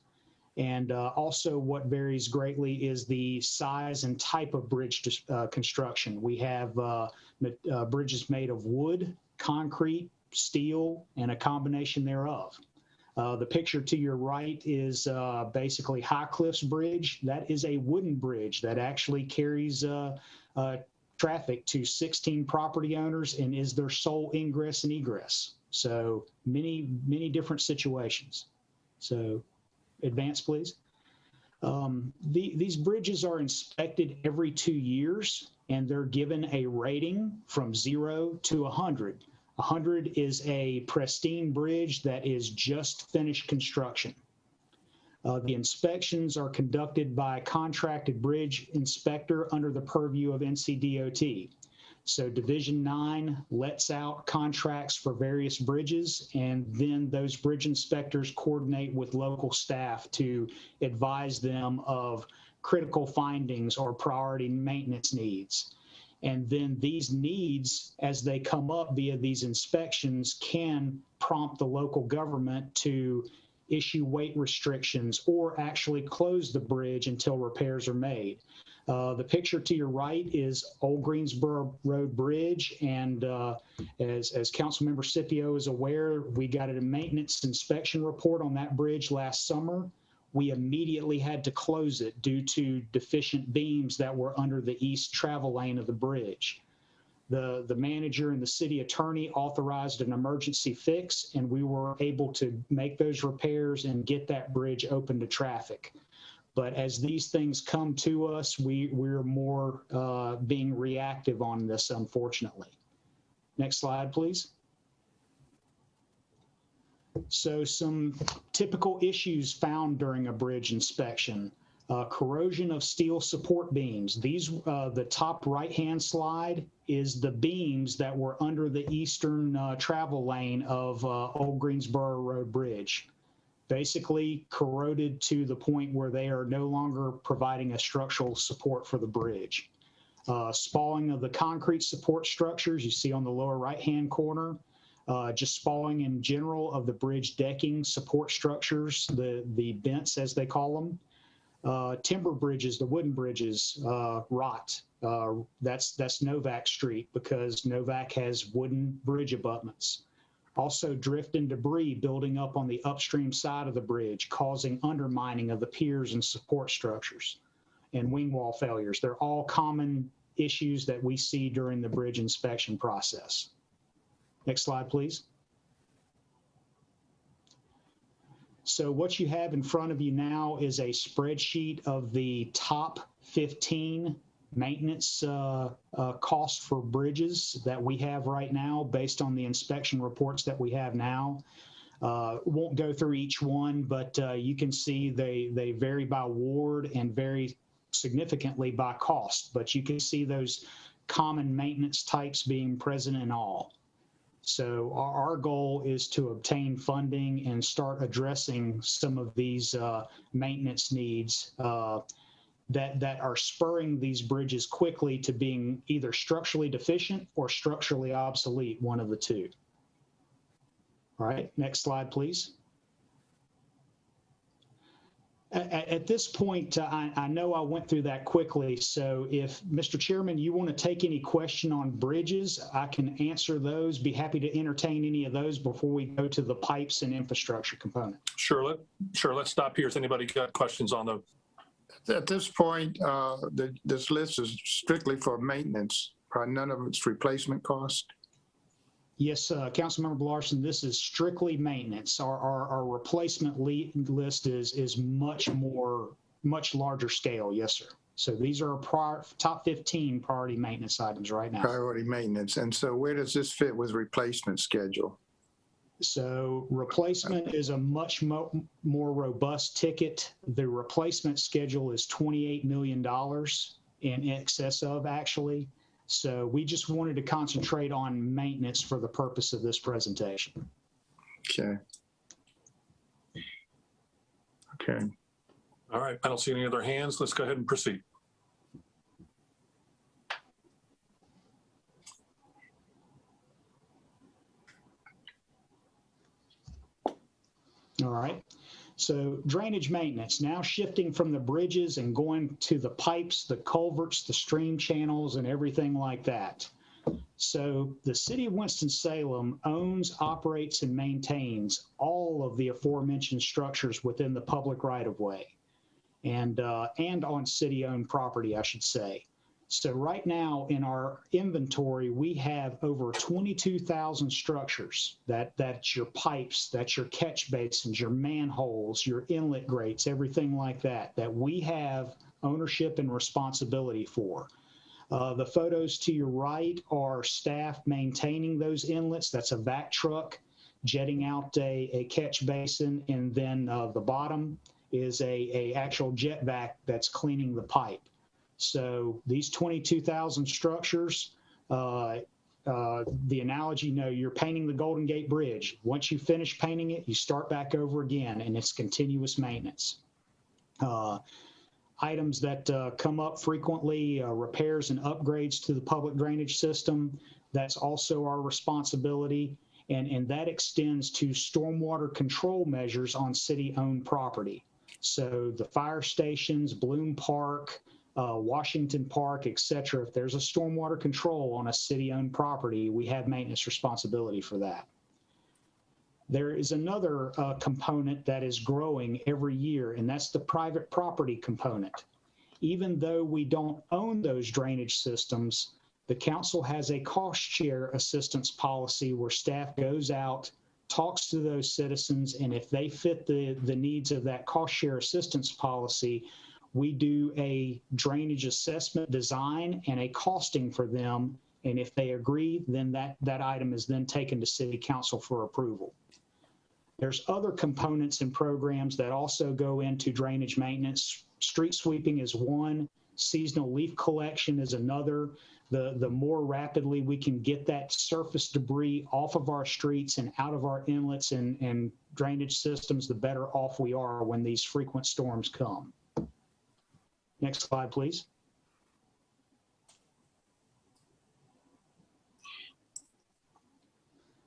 And also what varies greatly is the size and type of bridge construction. We have bridges made of wood, concrete, steel, and a combination thereof. The picture to your right is basically High Cliffs Bridge. That is a wooden bridge that actually carries traffic to 16 property owners and is their sole ingress and egress. So many different situations. So advance, please. These bridges are inspected every 2 years, and they're given a rating from 0 to 100. 100 is a pristine bridge that is just finished construction. The inspections are conducted by a contracted bridge inspector under the purview of NCDOT. So Division 9 lets out contracts for various bridges, and then those bridge inspectors coordinate with local staff to advise them of critical findings or priority maintenance needs. And then these needs, as they come up via these inspections, can prompt the local government to issue weight restrictions or actually close the bridge until repairs are made. The picture to your right is Old Greensboro Road Bridge, and as Councilmember Scipio is aware, we got a maintenance inspection report on that bridge last summer. We immediately had to close it due to deficient beams that were under the east travel lane of the bridge. The manager and the city attorney authorized an emergency fix, and we were able to make those repairs and get that bridge open to traffic. But as these things come to us, we're more being reactive on this, unfortunately. Next slide, please. So some typical issues found during a bridge inspection. Corrosion of steel support beams. These, the top right-hand slide is the beams that were under the eastern travel lane of Old Greensboro Road Bridge. Basically corroded to the point where they are no longer providing a structural support for the bridge. Spalling of the concrete support structures you see on the lower right-hand corner. Just spalling in general of the bridge decking support structures, the bents as they call them. Timber bridges, the wooden bridges, rot. That's Novak Street because Novak has wooden bridge abutments. Also drift and debris building up on the upstream side of the bridge, causing undermining of the piers and support structures, and wing wall failures. They're all common issues that we see during the bridge inspection process. Next slide, please. So what you have in front of you now is a spreadsheet of the top 15 maintenance costs for bridges that we have right now based on the inspection reports that we have now. Won't go through each one, but you can see they vary by ward and vary significantly by cost, but you can see those common maintenance types being present in all. So our goal is to obtain funding and start addressing some of these maintenance needs that are spurring these bridges quickly to being either structurally deficient or structurally obsolete, one of the two. All right, next slide, please. At this point, I know I went through that quickly. So if, Mr. Chairman, you want to take any question on bridges, I can answer those. Be happy to entertain any of those before we go to the pipes and infrastructure component. Sure, let's stop here. Has anybody got questions on the? At this point, this list is strictly for maintenance, probably none of it's replacement cost. Yes, Councilmember Larson, this is strictly maintenance. Our replacement list is much larger scale. Yes, sir. So these are our top 15 priority maintenance items right now. Priority maintenance. And so where does this fit with replacement schedule? So replacement is a much more robust ticket. The replacement schedule is $28 million in excess of, actually. So we just wanted to concentrate on maintenance for the purpose of this presentation. Okay. Okay. All right, I don't see any other hands. Let's go ahead and proceed. All right. So drainage maintenance, now shifting from the bridges and going to the pipes, the culverts, the stream channels, and everything like that. So the city of Winston-Salem owns, operates, and maintains all of the aforementioned structures within the public right-of-way and on city-owned property, I should say. So right now in our inventory, we have over 22,000 structures. That's your pipes, that's your catch basins, your manholes, your inlet grates, everything like that we have ownership and responsibility for. The photos to your right are staff maintaining those inlets. That's a vac truck jetting out a catch basin, and then the bottom is a actual jet vac that's cleaning the pipe. So these 22,000 structures, the analogy, you're painting the Golden Gate Bridge. Once you finish painting it, you start back over again, and it's continuous maintenance. Items that come up frequently, repairs and upgrades to the public drainage system, that's also our responsibility. And that extends to stormwater control measures on city-owned property. So the fire stations, Bloom Park, Washington Park, et cetera, if there's a stormwater control on a city-owned property, we have maintenance responsibility for that. There is another component that is growing every year, and that's the private property component. Even though we don't own those drainage systems, the council has a cost share assistance policy where staff goes out, talks to those citizens, and if they fit the needs of that cost share assistance policy, we do a drainage assessment design and a costing for them. And if they agree, then that item is then taken to city council for approval. There's other components and programs that also go into drainage maintenance. Street sweeping is one, seasonal leaf collection is another. The more rapidly we can get that surface debris off of our streets and out of our inlets and drainage systems, the better off we are when these frequent storms come. Next slide, please.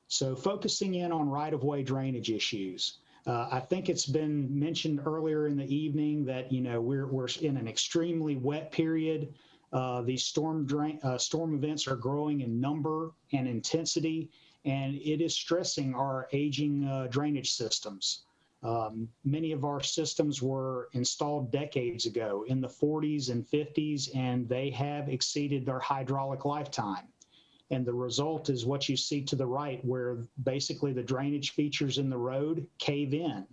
So focusing in on right-of-way drainage issues. I think it's been mentioned earlier in the evening that, we're in an extremely wet period. These storm events are growing in number and intensity, and it is stressing our aging drainage systems. Many of our systems were installed decades ago in the 40s and 50s, and they have exceeded their hydraulic lifetime. And the result is what you see to the right, where basically the drainage features in the road cave in,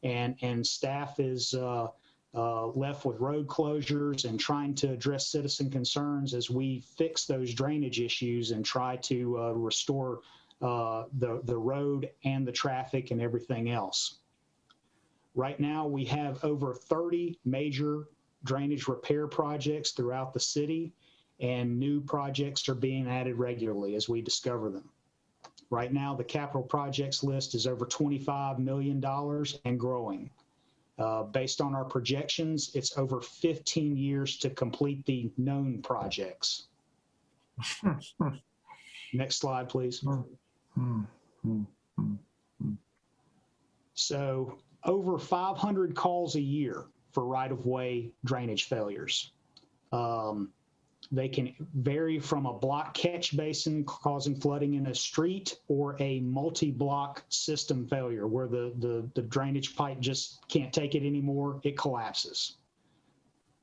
and staff is left with road closures and trying to address citizen concerns as we fix those drainage issues and try to restore the road and the traffic and everything else. Right now, we have over 30 major drainage repair projects throughout the city, and new projects are being added regularly as we discover them. Right now, the capital projects list is over $25 million and growing. Based on our projections, it's over 15 years to complete the known projects. Next slide, please. So over 500 calls a year for right-of-way drainage failures. They can vary from a block catch basin causing flooding in a street or a multi-block system failure where the drainage pipe just can't take it anymore, it collapses.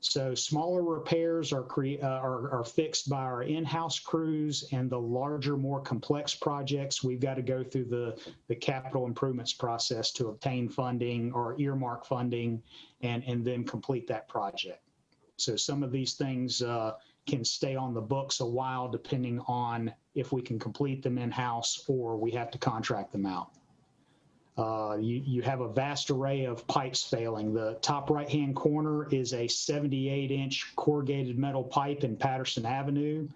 So smaller repairs are fixed by our in-house crews, and the larger, more complex projects, we've got to go through the capital improvements process to obtain funding or earmark funding and then complete that project. So some of these things can stay on the books a while depending on if we can complete them in-house or we have to contract them out. You have a vast array of pipes failing. The top right-hand corner is a 78-inch corrugated metal pipe in Patterson Avenue.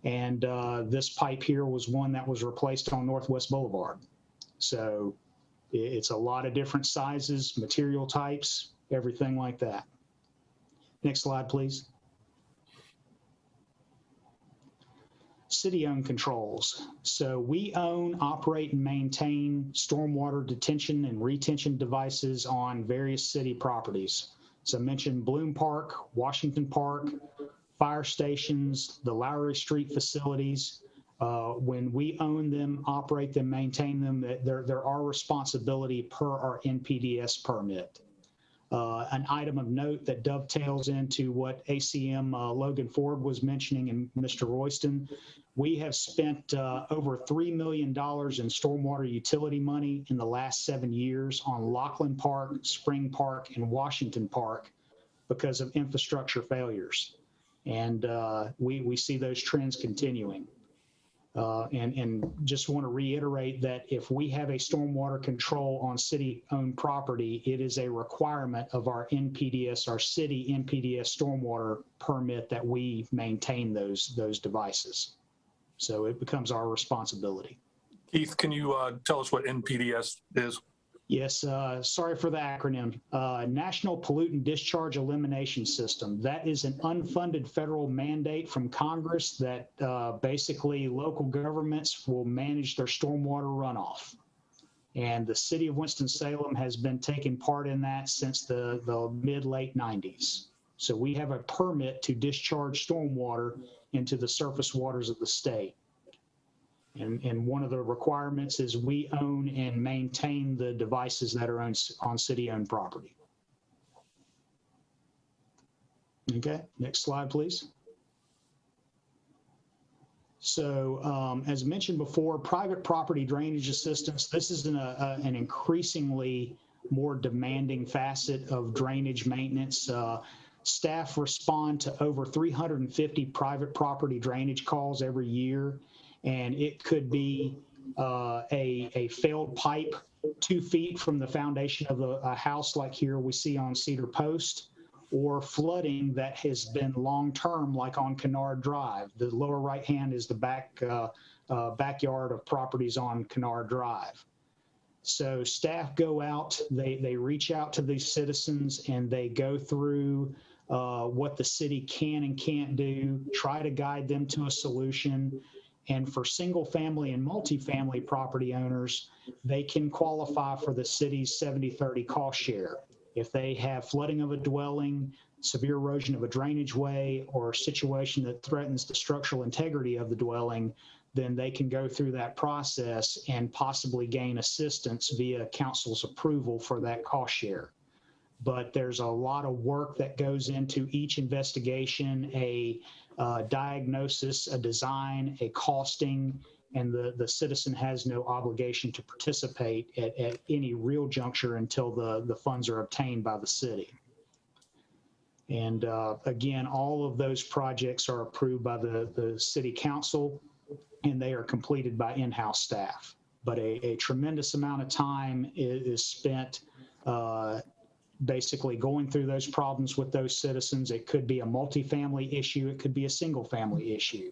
And this pipe here was one that was replaced on Northwest Boulevard. So it's a lot of different sizes, material types, everything like that. Next slide, please. City-owned controls. So we own, operate, and maintain stormwater detention and retention devices on various city properties. So I mentioned Bloom Park, Washington Park, fire stations, the Lowry Street facilities. When we own them, operate them, maintain them, they're our responsibility per our NPDES permit. An item of note that dovetails into what ACM Logan Ford was mentioning and Mr. Royston, we have spent over $3 million in stormwater utility money in the last 7 years on Laughlin Park, Spring Park, and Washington Park because of infrastructure failures. And we see those trends continuing. And just want to reiterate that if we have a stormwater control on city-owned property, it is a requirement of our NPDES, our city NPDES stormwater permit, that we maintain those devices. So it becomes our responsibility. Keith, can you tell us what NPDES is? Yes, sorry for the acronym. National Pollutant Discharge Elimination System. That is an unfunded federal mandate from Congress that basically local governments will manage their stormwater runoff. And the city of Winston-Salem has been taking part in that since the mid-late 90s. So we have a permit to discharge stormwater into the surface waters of the state. And one of the requirements is we own and maintain the devices that are on city-owned property. Okay, next slide, please. So as mentioned before, private property drainage assistance, this is an increasingly more demanding facet of drainage maintenance. Staff respond to over 350 private property drainage calls every year. And it could be a failed pipe 2 feet from the foundation of a house like here we see on Cedar Post, or flooding that has been long-term like on Kennard Drive. The lower right hand is the backyard of properties on Kennard Drive. So staff go out, they reach out to these citizens and they go through what the city can and can't do, try to guide them to a solution. And for single family and multifamily property owners, they can qualify for the city's 70-30 cost share. If they have flooding of a dwelling, severe erosion of a drainage way, or a situation that threatens the structural integrity of the dwelling, then they can go through that process and possibly gain assistance via council's approval for that cost share. But there's a lot of work that goes into each investigation, a diagnosis, a design, a costing, and the citizen has no obligation to participate at any real juncture until the funds are obtained by the city. And again, all of those projects are approved by the city council, and they are completed by in-house staff. But a tremendous amount of time is spent basically going through those problems with those citizens. It could be a multifamily issue, it could be a single family issue.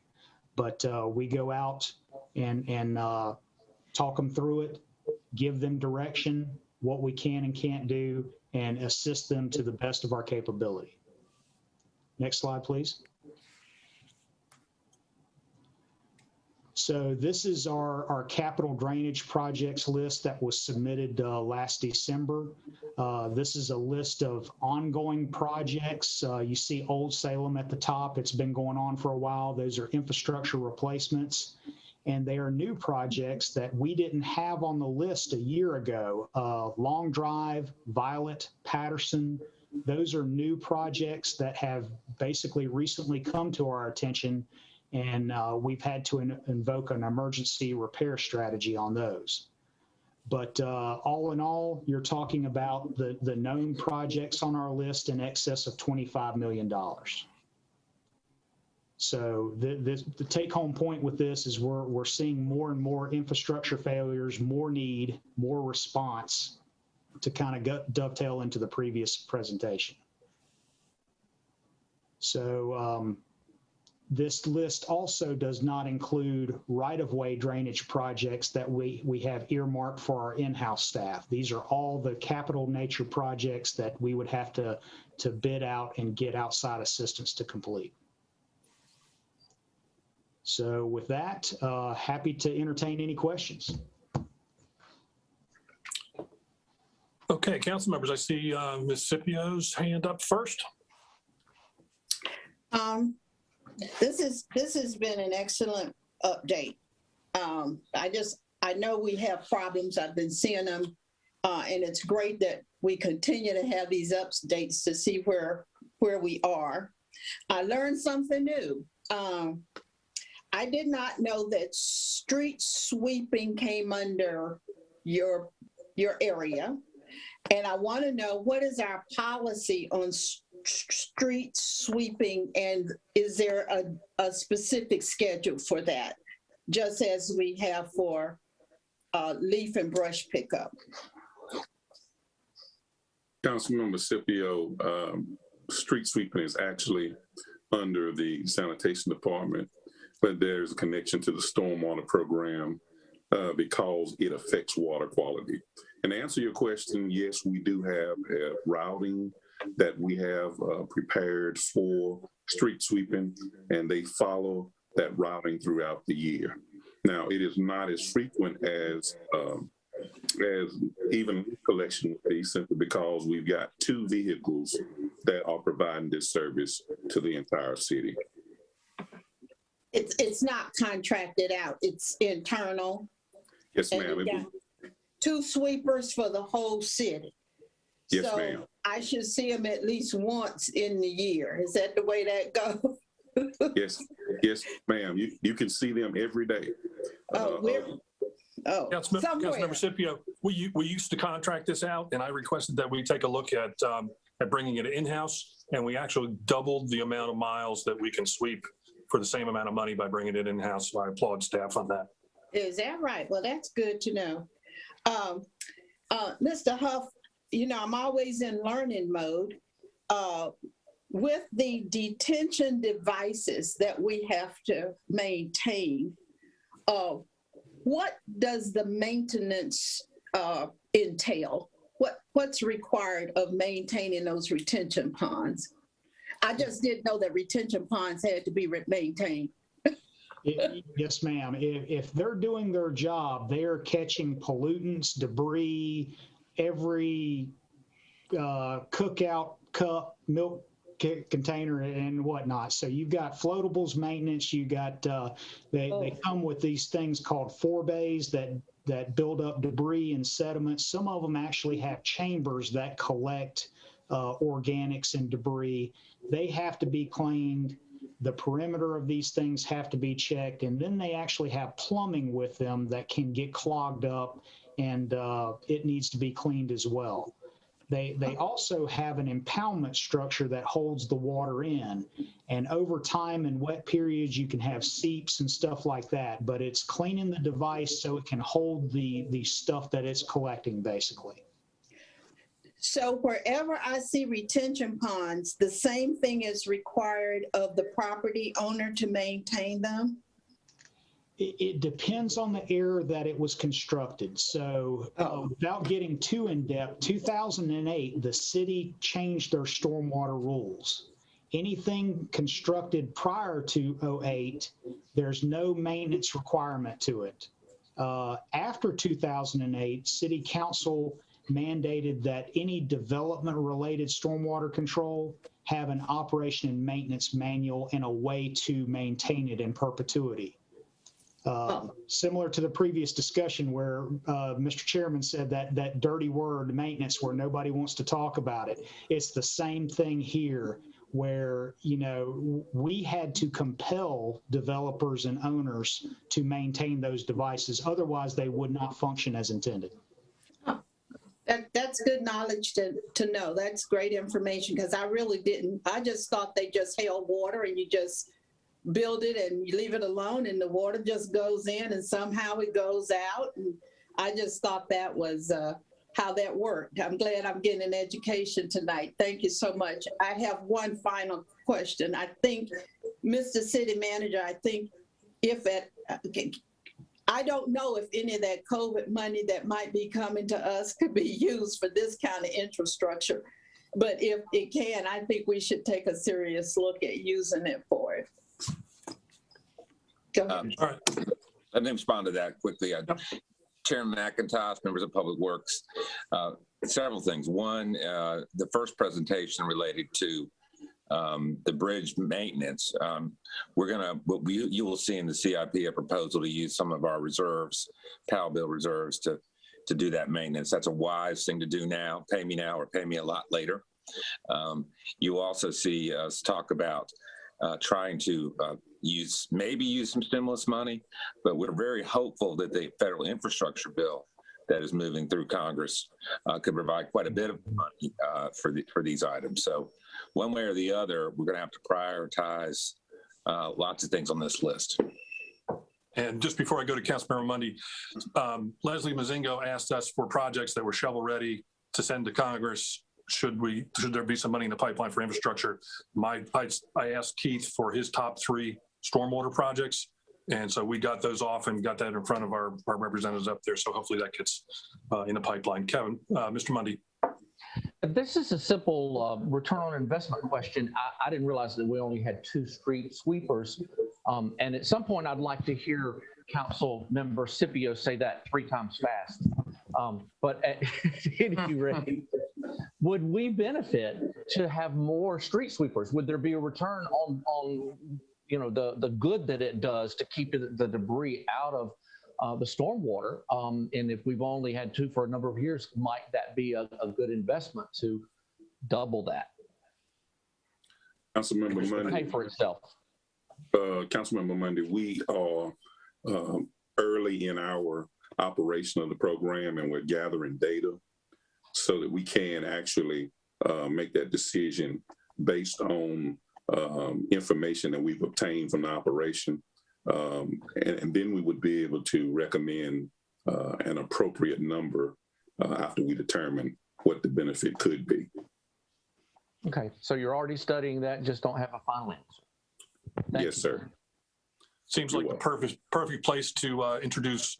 But we go out and talk them through it, give them direction, what we can and can't do, and assist them to the best of our capability. Next slide, please. So this is our capital drainage projects list that was submitted last December. This is a list of ongoing projects. You see Old Salem at the top. It's been going on for a while. Those are infrastructure replacements. And they are new projects that we didn't have on the list a year ago. Long Drive, Violet, Patterson, those are new projects that have basically recently come to our attention, and we've had to invoke an emergency repair strategy on those. But all in all, you're talking about the known projects on our list in excess of $25 million. So the take-home point with this is we're seeing more and more infrastructure failures, more need, more response, to kind of dovetail into the previous presentation. So this list also does not include right-of-way drainage projects that we have earmarked for our in-house staff. These are all the capital nature projects that we would have to bid out and get outside assistance to complete. So with that, happy to entertain any questions. Okay, council members, I see Ms. Scipio's hand up first. This has been an excellent update. I know we have problems. I've been seeing them, and it's great that we continue to have these updates to see where we are. I learned something new. I did not know that street sweeping came under your area. And I want to know, what is our policy on street sweeping, and is there a specific schedule for that, just as we have for leaf and brush pickup? Councilmember Scipio, street sweeping is actually under the sanitation department, but there's a connection to the stormwater program because it affects water quality. And to answer your question, yes, we do have routing that we have prepared for street sweeping, and they follow that routing throughout the year. Now, it is not as frequent as even collection would be, simply because we've got 2 vehicles that are providing this service to the entire city. It's not contracted out, it's internal. Yes, ma'am. 2 sweepers for the whole city. Yes, so ma'am. I should see them at least once in the year. Is that the way that goes? Yes, ma'am. You can see them every day. Councilmember Scipio, we used to contract this out, and I requested that we take a look at bringing it in-house, and we actually doubled the amount of miles that we can sweep for the same amount of money by bringing it in-house. So I applaud staff on that. Is that right? Well, that's good to know. Mr. Huff, I'm always in learning mode. With the detention devices that we have to maintain, what does the maintenance entail? What's required of maintaining those retention ponds? I just didn't know that retention ponds had to be maintained. Yes, ma'am. If they're doing their job, they are catching pollutants, debris, every cookout cup, milk container, and whatnot. So you've got floatables maintenance. You got they come with these things called forebays that build up debris and sediment. Some of them actually have chambers that collect organics and debris. They have to be cleaned. The perimeter of these things have to be checked, and then they actually have plumbing with them that can get clogged up, and it needs to be cleaned as well. They also have an impoundment structure that holds the water in, and over time in wet periods you can have seeps and stuff like that, but it's cleaning the device so it can hold the stuff that it's collecting, basically. So wherever I see retention ponds, the same thing is required of the property owner to maintain them? It depends on the era that it was constructed. So without getting too in-depth, 2008, the city changed their stormwater rules. Anything constructed prior to '08, there's no maintenance requirement to it. After 2008, City Council mandated that any development-related stormwater control have an operation and maintenance manual and a way to maintain it in perpetuity. Similar to the previous discussion where Mr. Chairman said that dirty word maintenance where nobody wants to talk about it. It's the same thing here where, you know, we had to compel developers and owners to maintain those devices. Otherwise, they would not function as intended. That's good knowledge to know. That's great information because I really didn't. I just thought they just held water and you just build it and you leave it alone and the water just goes in and somehow it goes out. And I just thought that was how that worked. I'm glad I'm getting an education tonight. Thank you so much. I have one final question. I think, Mr. City Manager, I think if I don't know if any of that COVID money that might be coming to us could be used for this kind of infrastructure. But if it can, I think we should take a serious look at using it for it. Go ahead. All right. Let me respond to that quickly. Chairman McIntosh, members of Public Works, several things. One, the first presentation related to the bridge maintenance. You will see in the CIP a proposal to use some of our reserves, Powell bill reserves, to do that maintenance. That's a wise thing to do now. Pay me now or pay me a lot later. You also see us talk about trying to maybe use some stimulus money, but we're very hopeful that the federal infrastructure bill that is moving through Congress could provide quite a bit of money for these items. So one way or the other, we're going to have to prioritize lots of things on this list. And just before I go to Councilmember Mundy, Leslie Mazingo asked us for projects that were shovel ready to send to Congress. Should there be some money in the pipeline for infrastructure? I asked Keith for his top 3 stormwater projects. And so we got those off and got that in front of our representatives up there. So hopefully that gets in the pipeline. Kevin, Mr. Mundy. This is a simple return on investment question. I didn't realize that we only had 2 street sweepers. And at some point, I'd like to hear Council Member Scipio say that 3 times fast. But at any rate, would we benefit to have more street sweepers? Would there be a return on you know, the good that it does to keep the debris out of the stormwater? And if we've only had 2 for a number of years, might that be a good investment to double that? Councilmember Mundy. Pay for itself. Councilmember Mundy, we are early in our operation of the program and we're gathering data so that we can actually make that decision based on information that we've obtained from the operation. And then we would be able to recommend an appropriate number after we determine what the benefit could be. Okay, so you're already studying that, just don't have a final answer. Thank yes, you. sir. Seems like the perfect place to introduce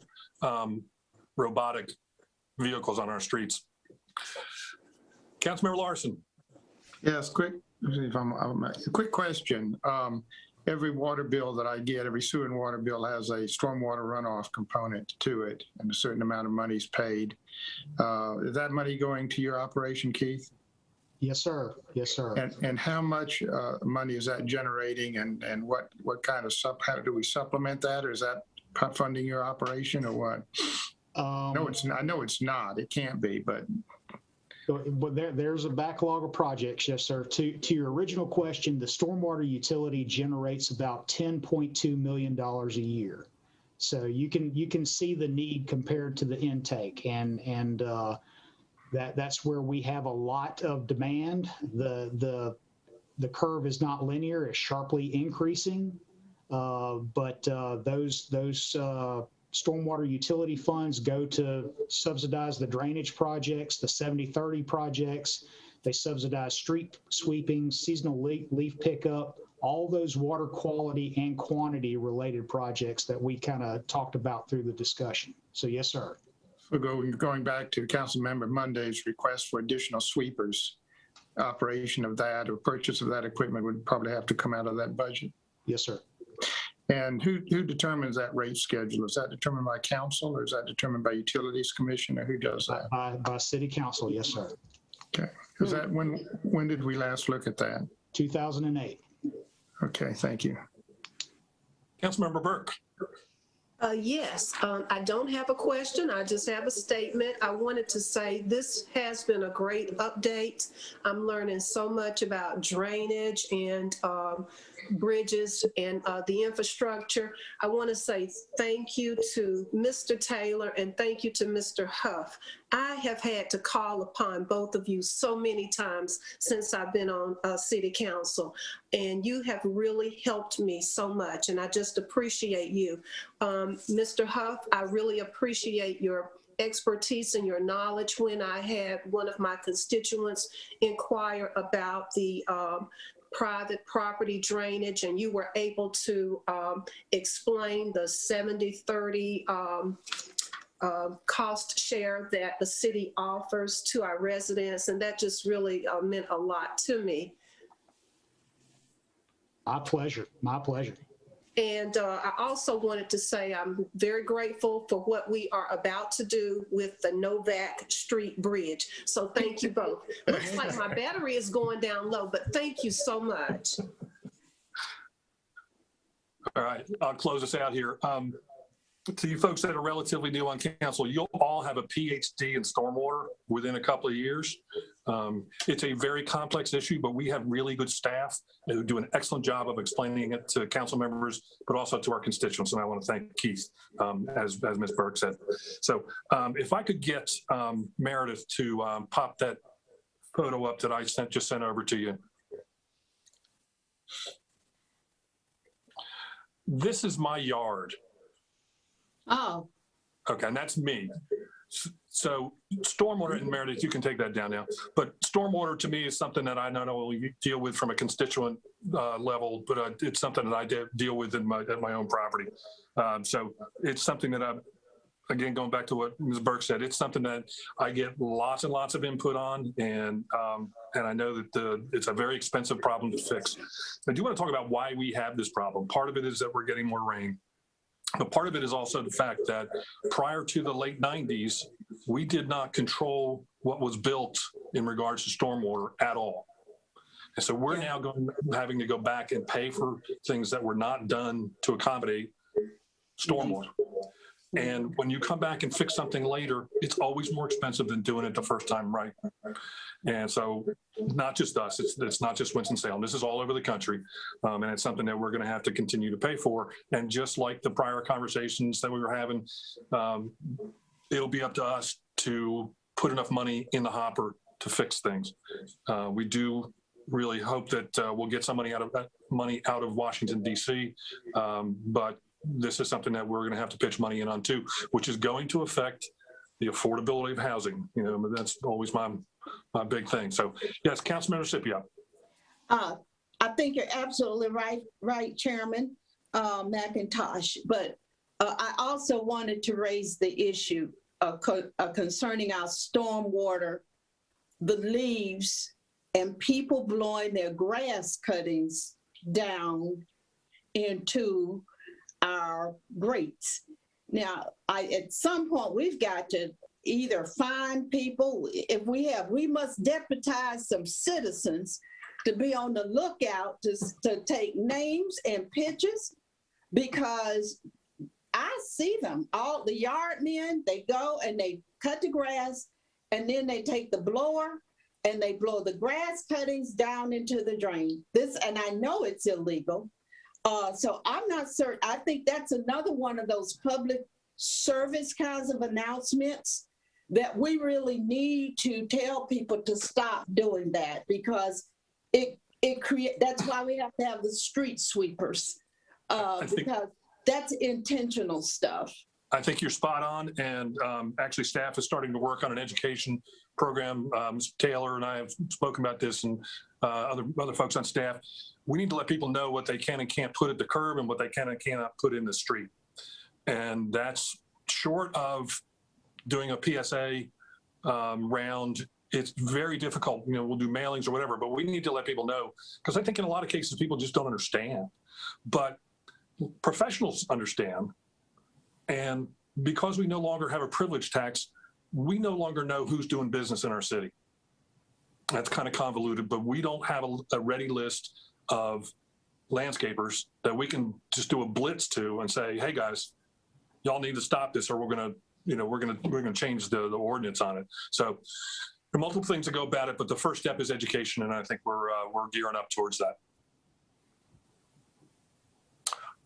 robotic vehicles on our streets. Councilmember Larson. Yes, quick question. Every water bill that I get, every sewer and water bill has a stormwater runoff component to it, and a certain amount of money is paid. Is that money going to your operation, Keith? Yes, sir. Yes, sir. And how much money is that generating, and what kind of how do we supplement that, or is that funding your operation, or what? No, it's not. I know it's not. It can't be, but. But there's a backlog of projects, yes, sir. To your original question, the stormwater utility generates about $10.2 million a year. So you can see the need compared to the intake, and that's where we have a lot of demand. The curve is not linear; it's sharply increasing. But those stormwater utility funds go to subsidize the drainage projects, the 70/30 projects. They subsidize street sweeping, seasonal leaf pickup, all those water quality and quantity related projects that we kind of talked about through the discussion. So yes, sir. So going back to Councilmember Monday's request for additional sweepers, operation of that or purchase of that equipment would probably have to come out of that budget. Yes, sir. And who determines that rate schedule? Is that determined by council or is that determined by utilities commission or who does that? By city council, yes, sir. Okay. Is that when did we last look at that? 2008. Okay, thank you. Councilmember Burke. Yes, I don't have a question. I just have a statement. I wanted to say this has been a great update. I'm learning so much about drainage and bridges and the infrastructure. I want to say thank you to Mr. Taylor and thank you to Mr. Huff. I have had to call upon both of you so many times since I've been on city council, and you have really helped me so much, and I just appreciate you. Mr. Huff, I really appreciate your expertise and your knowledge when I had one of my constituents inquire about the private property drainage, and you were able to explain the 70-30 cost share that the city offers to our residents, and that just really meant a lot to me. My pleasure. My pleasure. And I also wanted to say I'm very grateful for what we are about to do with the Novak Street Bridge. So thank you both. Looks like my battery is going down low, but thank you so much. All right, I'll close us out here. To you folks that are relatively new on council, you'll all have a PhD in stormwater within a couple of years. It's a very complex issue, but we have really good staff who do an excellent job of explaining it to council members, but also to our constituents. And I want to thank Keith, as Ms. Burke said. So if I could get Meredith to pop that photo up that I just sent over to you. This is my yard. Oh, Okay, and that's me. So stormwater, and Meredith, you can take that down now, but stormwater to me is something that I not only deal with from a constituent level, but it's something that I deal with at my own property. So it's something that again, going back to what Ms. Burke said, it's something that I get lots and lots of input on, and I know that it's a very expensive problem to fix. I do want to talk about why we have this problem. Part of it is that we're getting more rain. But part of it is also the fact that prior to the late 90s, we did not control what was built in regards to stormwater at all. And so we're now having to go back and pay for things that were not done to accommodate stormwater. And when you come back and fix something later, it's always more expensive than doing it the first time right. And so not just us, it's not just Winston-Salem. This is all over the country. And it's something that we're going to have to continue to pay for. And just like the prior conversations that we were having, it'll be up to us to put enough money in the hopper to fix things. We do really hope that we'll get some money out of Washington, D.C., but this is something that we're going to have to pitch money in on too, which is going to affect the affordability of housing. You know, that's always my big thing. So yes, Councilmember Scipio. I think you're absolutely right, Chairman McIntosh. But I also wanted to raise the issue concerning our stormwater, the leaves, and people blowing their grass cuttings down into our grates. Now, at some point, we've got to either find people, if we must deputize some citizens to be on the lookout to take names and pictures, because I see them, all the yard men, they go and they cut the grass, and then they take the blower and they blow the grass cuttings down into the drain. And I know it's illegal. So I'm not certain. I think that's another one of those public service kinds of announcements that we really need to tell people to stop doing that, because that's why we have to have the street sweepers, because that's intentional stuff. I think you're spot on, and actually staff is starting to work on an education program. Mr. Taylor and I have spoken about this, and other folks on staff. We need to let people know what they can and can't put at the curb and what they can and cannot put in the street. And that's short of doing a PSA round it's very difficult. You know, we'll do mailings or whatever, but we need to let people know, because I think in a lot of cases, people just don't understand. But professionals understand. And because we no longer have a privilege tax, we no longer know who's doing business in our city. That's kind of convoluted, but we don't have a ready list of landscapers that we can just do a blitz to and say, hey guys, y'all need to stop this, or we're gonna, you know, we're gonna change the ordinance on it. So there are multiple things that go about it, but the first step is education, and I think we're gearing up towards that.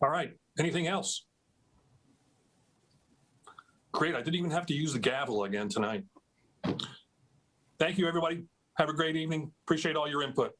All right, anything else? Great, I didn't even have to use the gavel again tonight. Thank you, everybody. Have a great evening. Appreciate all your input.